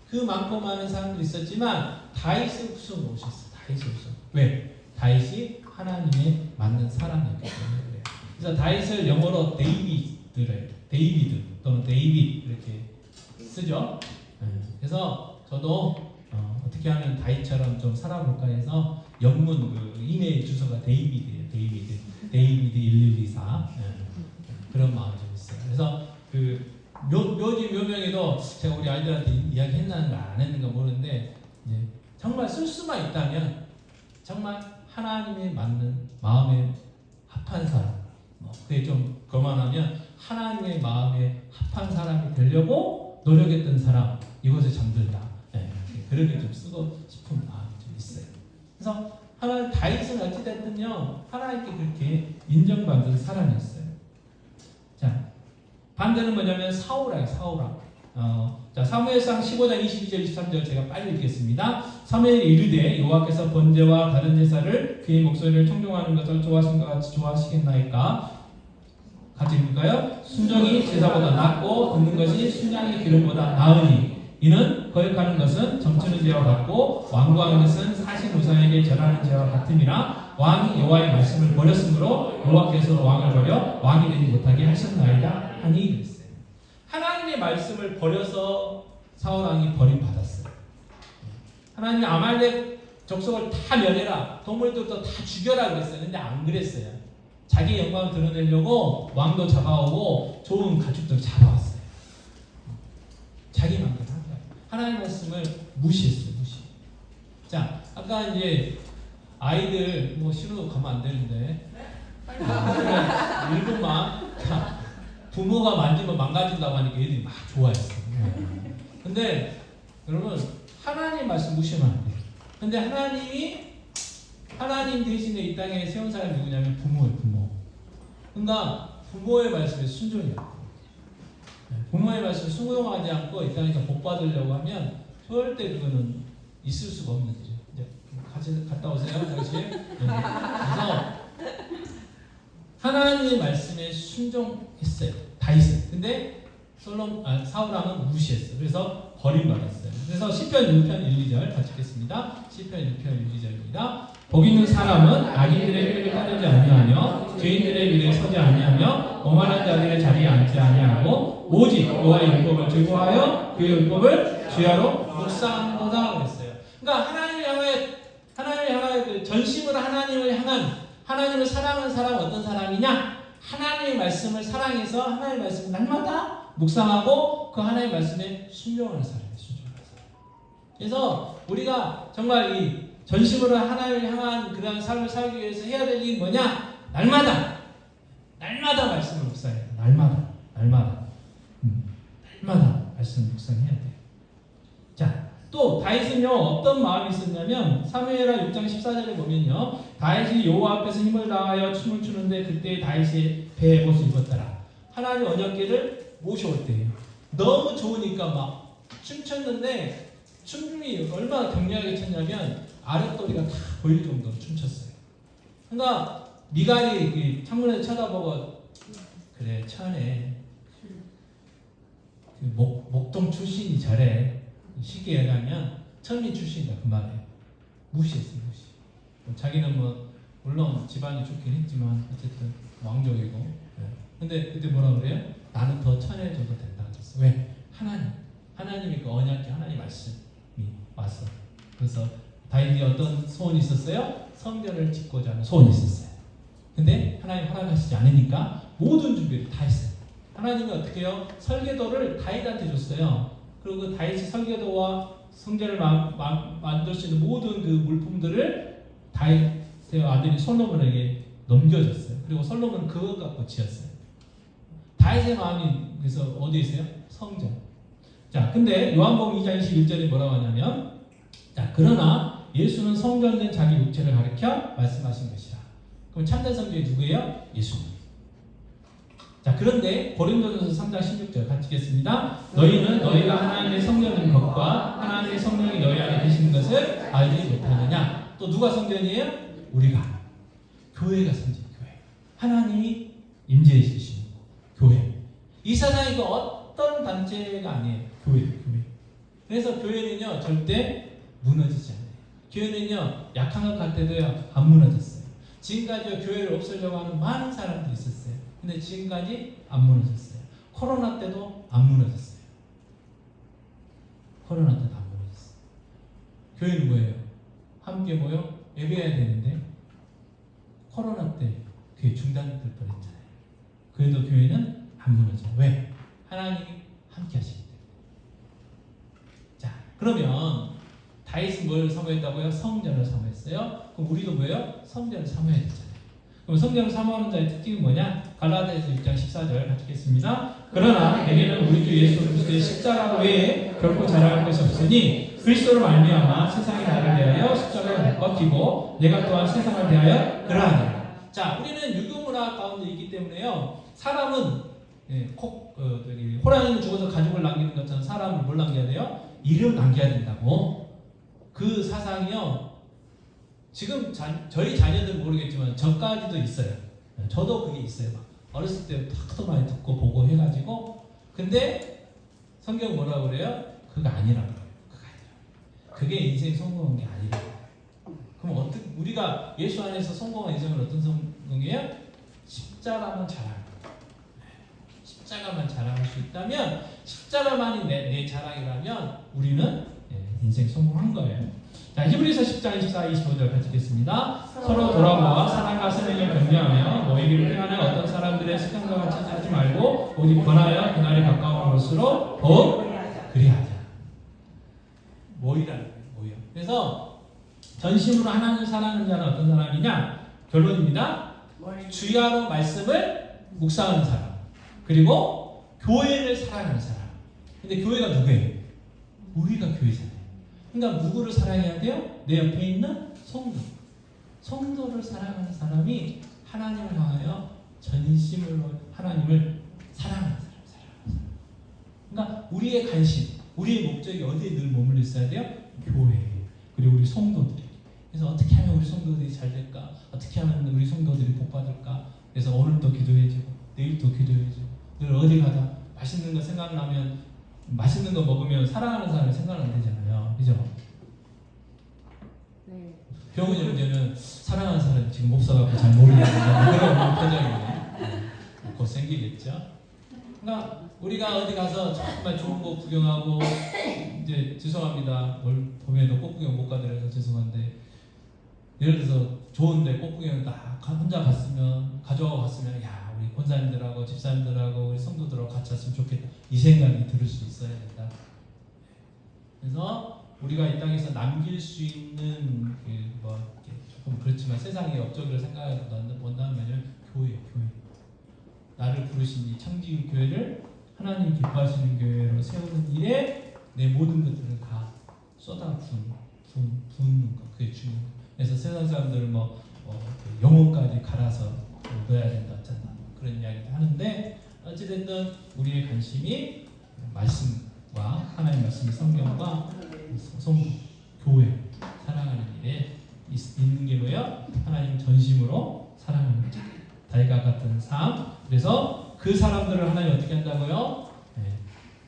그 많고 많은 사람들이 있었지만 다윗의 후손으로 오셨어요. 다윗의 후손. 왜? 다윗이 하나님에 맞는 사람이었기 때문에 그래요. 그래서 다윗을 영어로 데이비드 또는 데이빗 이렇게 쓰죠. 그래서 저도 어떻게 하면 다윗처럼 좀 살아볼까 해서 영문 그 이메일 주소가 데이비드예요. 데이비드 1124 그런 마음이 좀 있어요. 그래서 그 묘지 묘명에도 제가 우리 아이들한테 이야기했는가 안 했는가 모르는데 정말 쓸 수만 있다면 정말 하나님에 맞는 마음에 합한 사람 그게 좀 거만하면 하나님의 마음에 합한 사람이 되려고 노력했던 사람 이곳에 잠들다 그렇게 좀 쓰고 싶은 마음이 좀 있어요. 그래서 하나님 다윗은 어찌됐든요 하나님께 그렇게 인정받은 사람이었어요. 자 반대는 뭐냐면 사울왕. 자 사무엘상 15장 22절 23절 제가 빨리 읽겠습니다. 사무엘이 이르되 여호와께서 번제와 다른 제사를 그의 목소리를 청종하는 것을 좋아하신 것 같이 좋아하시겠나이까. 같이 읽을까요? 순종이 제사보다 낫고 듣는 것이 순양의 기름보다 나으니 이는 거역하는 것은 점치는 죄와 같고 완고하는 것은 사신 우상에게 절하는 죄와 같음이라. 왕이 여호와의 말씀을 버렸으므로 여호와께서 왕을 버려 왕이 되지 못하게 하셨나이다 하니 그랬어요. 하나님의 말씀을 버려서 사울왕이 버림받았어요. 하나님이 아말렉 족속을 다 멸해라, 동물들도 다 죽여라 그랬어요. 근데 안 그랬어요. 자기 영광을 드러내려고 왕도 잡아오고 좋은 가축도 잡아왔어요. 자기 마음대로 한 거예요. 하나님의 말씀을 무시했어요. 자, 아까 이제 아이들 뭐 싫어도 가면 안 되는데 일곱만 부모가 만지면 망가진다고 하니까 애들이 막 좋아했어요. 근데 여러분 하나님 말씀 무시하면 안 돼요. 근데 하나님 대신에 이 땅에 세운 사람이 누구냐면 부모예요. 부모. 그러니까 부모의 말씀에 순종해야 돼요. 부모의 말씀에 순종하지 않고 이 땅에서 복 받으려고 하면 절대 그거는 있을 수가 없는 거죠. 이제 같이 갔다 오세요, 당시. 그래서 하나님의 말씀에 순종했어요. 다윗은. 근데 사울왕은 무시했어요. 그래서 버림받았어요. 그래서 시편 6편 1, 2절 같이 읽겠습니다. 시편 6편 1, 2절입니다. 복 있는 사람은 악인들의 길을 따르지 아니하며 죄인들의 길에 서지 아니하며 오만한 자들의 자리에 앉지 아니하고 오직 여호와의 율법을 즐거워하여 그의 율법을 주야로 묵상하노라 그랬어요. 그러니까 하나님을 향하여 그 전심으로 하나님을 향한 하나님을 사랑하는 사람은 어떤 사람이냐? 하나님의 말씀을 사랑해서 하나님의 말씀을 날마다 묵상하고 그 하나님의 말씀에 순종하는 사람이에요. 그래서 우리가 정말 이 전심으로 하나님을 향한 그런 삶을 살기 위해서 해야 될 일이 뭐냐? 날마다 말씀을 묵상해야 돼요. 날마다 말씀을 묵상해야 돼요. 자, 또 다윗은요 어떤 마음이 있었냐면 사무엘하 6장 14절에 보면요 다윗이 여호와 앞에서 힘을 다하여 춤을 추는데 그때 다윗의 배에 옷을 입었더라. 하나님 언약궤를 모셔올 때예요. 너무 좋으니까 막 춤췄는데 춤이 얼마나 격렬하게 췄냐면 아랫도리가 다 보일 정도로 춤췄어요. 그러니까 미갈이 창문에서 쳐다보고 그래 천에 목동 출신이 저래 쉽게 얘기하면 천민 출신이다 그 말이에요. 무시했어요. 자기는 뭐 물론 집안이 좋긴 했지만 어쨌든 왕족이고 근데 그때 뭐라 그래요? 나는 더 천해져도 된다 그랬어. 왜? 하나님이 그 언약궤 하나님 말씀이 왔어. 그래서 다윗이 어떤 소원이 있었어요? 성전을 짓고자 하는 소원이 있었어요. 근데 하나님 허락하시지 않으니까 모든 준비를 다 했어요. 하나님이 어떻게 해요? 설계도를 다윗한테 줬어요. 그리고 다윗이 설계도와 성전을 만들 수 있는 모든 그 물품들을 다윗의 아들이 솔로몬에게 넘겨줬어요. 그리고 솔로몬은 그것 갖고 지었어요. 다윗의 마음이 그래서 어디에 있어요? 성전. 자, 근데 요한복음 2장 21절에 뭐라고 하냐면, 자, 그러나 예수는 성전된 자기 육체를 가리켜 말씀하신 것이라. 그럼 참된 성전이 누구예요? 예수님. 자, 그런데 고린도전서 3장 16절 같이 읽겠습니다. 너희는 너희가 하나님의 성전인 것과 하나님의 성령이 너희 안에 계시는 것을 알지 못하느냐. 또 누가 성전이에요? 우리가. 교회가 성전, 교회. 하나님이 임재해 주시는 교회. 이 세상에 그 어떤 단체가 아니에요. 교회. 그래서 교회는요 절대 무너지지 않아요. 교회는요 약한 것 같아도요 안 무너졌어요. 지금까지 교회를 없애려고 하는 많은 사람들이 있었어요. 근데 지금까지 안 무너졌어요. 코로나 때도 안 무너졌어요. 코로나 때도 안 무너졌어요. 교회는 뭐예요? 함께 모여 예배해야 되는데 코로나 때 교회 중단될 뻔했잖아요. 그래도 교회는 안 무너져요. 왜? 하나님이 함께 하시기 때문에. 자, 그러면 다윗은 뭘 사모했다고요? 성전을 사모했어요. 그럼 우리도 뭐예요? 성전을 사모해야 되잖아요. 그럼 성전을 사모하는 자의 특징은 뭐냐? 갈라디아서 6장 14절 같이 읽겠습니다. 그러나 내게는 우리 주 예수 그리스도의 십자가 외에 결코 자랑할 것이 없으니 그리스도를 말미암아 세상이 나를 대하여 십자가에 못 박히고 내가 또한 세상을 대하여 그러하니라. 자, 우리는 유교문화 가운데 있기 때문에요. 사람은 호랑이는 죽어서 가죽을 남기는 것처럼 사람을 뭘 남겨야 돼요? 이름 남겨야 된다고. 그 사상이요. 지금 저희 자녀들은 모르겠지만 저까지도 있어요. 저도 그게 있어요. 막 어렸을 때부터 많이 듣고 보고 해가지고. 근데 성경 뭐라고 그래요? 그거 아니라고 그래요. 그게 인생 성공한 게 아니라고. 그럼 어떻게 우리가 예수 안에서 성공한 인생은 어떤 성공이에요? 십자가만 자랑. 십자가만 자랑할 수 있다면, 십자가만이 내 자랑이라면 우리는 인생 성공한 거예요. 자, 히브리서 10장 24, 25절 같이 읽겠습니다. 서로 돌아보아 사랑과 선행을 격려하며 너희를 행하는 어떤 사람들의 습관과 같이 하지 말고 오직 권하여 그날이 가까워올수록 더욱 그리하자. 모이라는 거예요. 모여. 그래서 전심으로 하나님을 사랑하는 자는 어떤 사람이냐? 결론입니다. 주야로 말씀을 묵상하는 사람. 그리고 교회를 사랑하는 사람. 근데 교회가 누구예요? 우리가 교회잖아요. 그러니까 누구를 사랑해야 돼요? 내 옆에 있는 성도. 성도를 사랑하는 사람이 하나님을 향하여 전심으로 하나님을 사랑하는 사람. 그러니까 우리의 관심, 우리의 목적이 어디에 늘 머물러 있어야 돼요? 교회. 그리고 우리 성도들이. 그래서 어떻게 하면 우리 성도들이 잘 될까? 어떻게 하면 우리 성도들이 복 받을까? 그래서 오늘도 기도해주고 내일도 기도해주고 늘 어디 가다 맛있는 거 생각나면 맛있는 거 먹으면 사랑하는 사람이 생각 안 되잖아요. 그죠? 네. 병원 형제는 사랑하는 사람이 지금 없어갖고 잘 모르겠는데 그런 표정이네. 곧 생기겠죠? 그러니까 우리가 어디 가서 정말 좋은 곳 구경하고 이제 죄송합니다. 올 봄에도 꽃구경 못 가더라도 죄송한데 예를 들어서 좋은데 꽃구경 딱 혼자 갔으면 가져가고 갔으면 야 우리 권사님들하고 집사님들하고 우리 성도들하고 같이 왔으면 좋겠다 이 생각이 들을 수 있어야 된다. 그래서 우리가 이 땅에서 남길 수 있는 뭐 조금 그렇지만 세상의 업적을 생각해 본다면 교회예요. 교회. 나를 부르신 이 창지 교회를 하나님 기뻐하시는 교회로 세우는 일에 내 모든 것들을 다 쏟아 붓는 것 그게 중요한 거. 그래서 세상 사람들은 영혼까지 갈아서 넣어야 된다 어쩐다 그런 이야기를 하는데 어찌됐든 우리의 관심이 말씀과 하나님 말씀 성경과 성도 교회 사랑하는 일에 있는 게 뭐예요? 하나님 전심으로 사랑하는 거죠. 다윗과 같은 삶. 그래서 그 사람들을 하나님 어떻게 한다고요?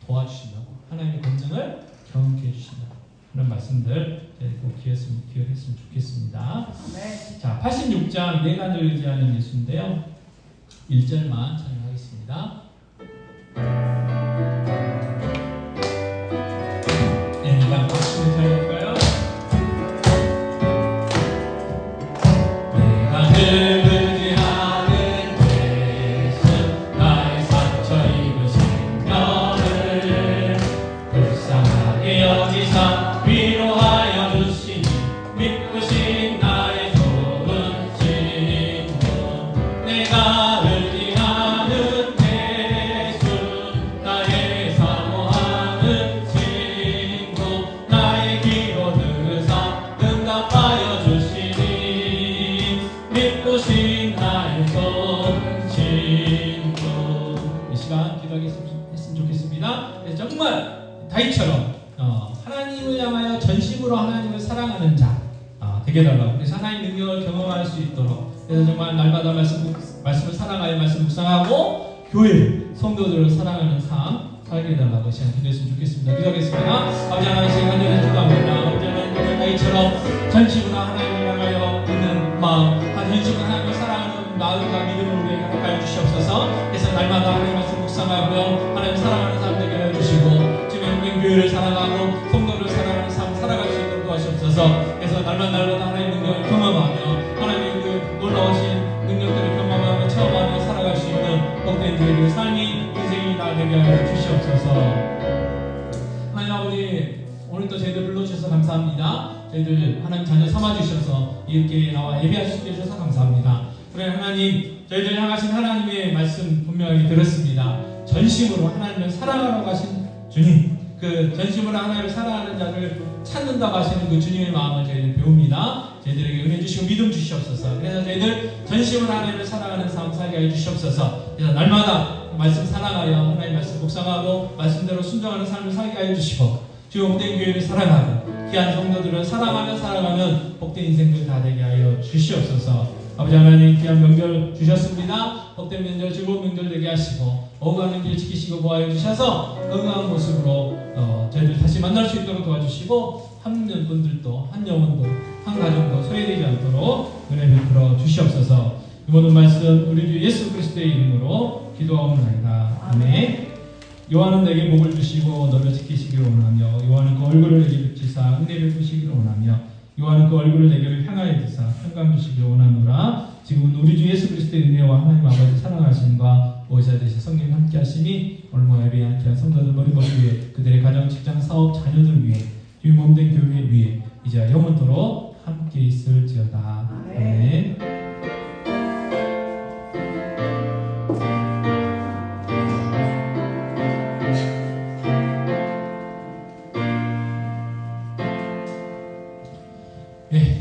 도와주신다고. 하나님의 권능을 경험케 해주신다고. 그런 말씀들 꼭 기억했으면 좋겠습니다. 네. 자, 86장 내가 늘 의지하는 예수인데요. 1절만 찬양하겠습니다. 내가 박수를 쳐볼까요? 내가 늘 의지하는 예수 나의 상처 입은 생명을 불쌍하게 여기사 기도 들으사 응답하여 주시니 믿으신 나의 소신도. 이 시간 기도하겠으면 좋겠습니다. 네, 정말 다윗처럼 하나님을 향하여 전심으로 하나님을 사랑하는 자 되게 달라고. 그래서 하나님의 능력을 경험할 수 있도록, 그래서 정말 날마다 말씀을 사랑하여 말씀 묵상하고 교회 성도들을 사랑하는 삶 살게 해달라고 시간 기도했으면 좋겠습니다. 기도하겠습니다. 아버지 하나님, 시간 간절히 기도합니다. 아버지 하나님, 정말 다윗처럼 전심으로 하나님을 향하여 있는 마음, 전심으로 하나님을 사랑하는 마음과 믿음을 우리에게 가까이 주시옵소서. 그래서 날마다 하나님 말씀 묵상하고요, 하나님 사랑하는 삶 되게 해주시고, 지금 교회를 사랑하고 성도를 사랑하는 삶 살아갈 수 있도록 도와주옵소서. 그래서 날마다 하나님의 능력을 경험하며 하나님의 그 놀라우신 능력들을 경험하며 체험하며 살아갈 수 있는 복된 저희들의 삶이 인생이 다 되게 하여 주시옵소서. 하나님 아버지, 오늘 또 저희들 불러주셔서 감사합니다. 저희들 하나님 자녀 삼아주셔서 이렇게 나와 예배할 수 있게 해주셔서 감사합니다. 그래 하나님, 저희들 향하신 하나님의 말씀 분명히 들었습니다. 전심으로 하나님을 사랑하러 가신 주님, 그 전심으로 하나님을 사랑하는 자를 찾는다고 하시는 그 주님의 마음을 저희들 배웁니다. 저희들에게 은혜 주시고 믿음 주시옵소서. 그래서 저희들 전심으로 하나님을 사랑하는 삶 살게 해 주시옵소서. 그래서 날마다 말씀 사랑하여 하나님 말씀 묵상하고 말씀대로 순종하는 삶을 살게 해 주시고, 주 복된 교회를 사랑하고 귀한 성도들을 사랑하며 살아가는 복된 인생들 다 되게 하여 주시옵소서. 아버지 하나님, 귀한 명절 주셨습니다. 복된 명절, 즐거운 명절 되게 하시고 어긋나는 길 지키시고 보호하여 주셔서 건강한 모습으로 저희들 다시 만날 수 있도록 도와주시고, 한 분들도 한 영혼도 한 가정도 소외되지 않도록 은혜 베풀어 주시옵소서. 이 모든 말씀 우리 주 예수 그리스도의 이름으로 기도하옵나이다. 아멘. 요한은 내게 복을 주시고 너를 지키시기를 원하며, 요한은 그 얼굴을 내게 비치사 은혜를 주시기를 원하며, 요한은 그 얼굴을 내게로 향하여 드사 평강 주시기를 원하노라. 지금은 우리 주 예수 그리스도의 은혜와 하나님 아버지 사랑하심과 보혜사 되신 성령 함께 하심이 오늘 모여 예배한 귀한 성도들 머리머리 위에, 그들의 가정, 직장, 사업, 자녀들 위해, 주의 몸된 교회 위에 이제 영원토록 함께 있을지어다. 아멘. 네,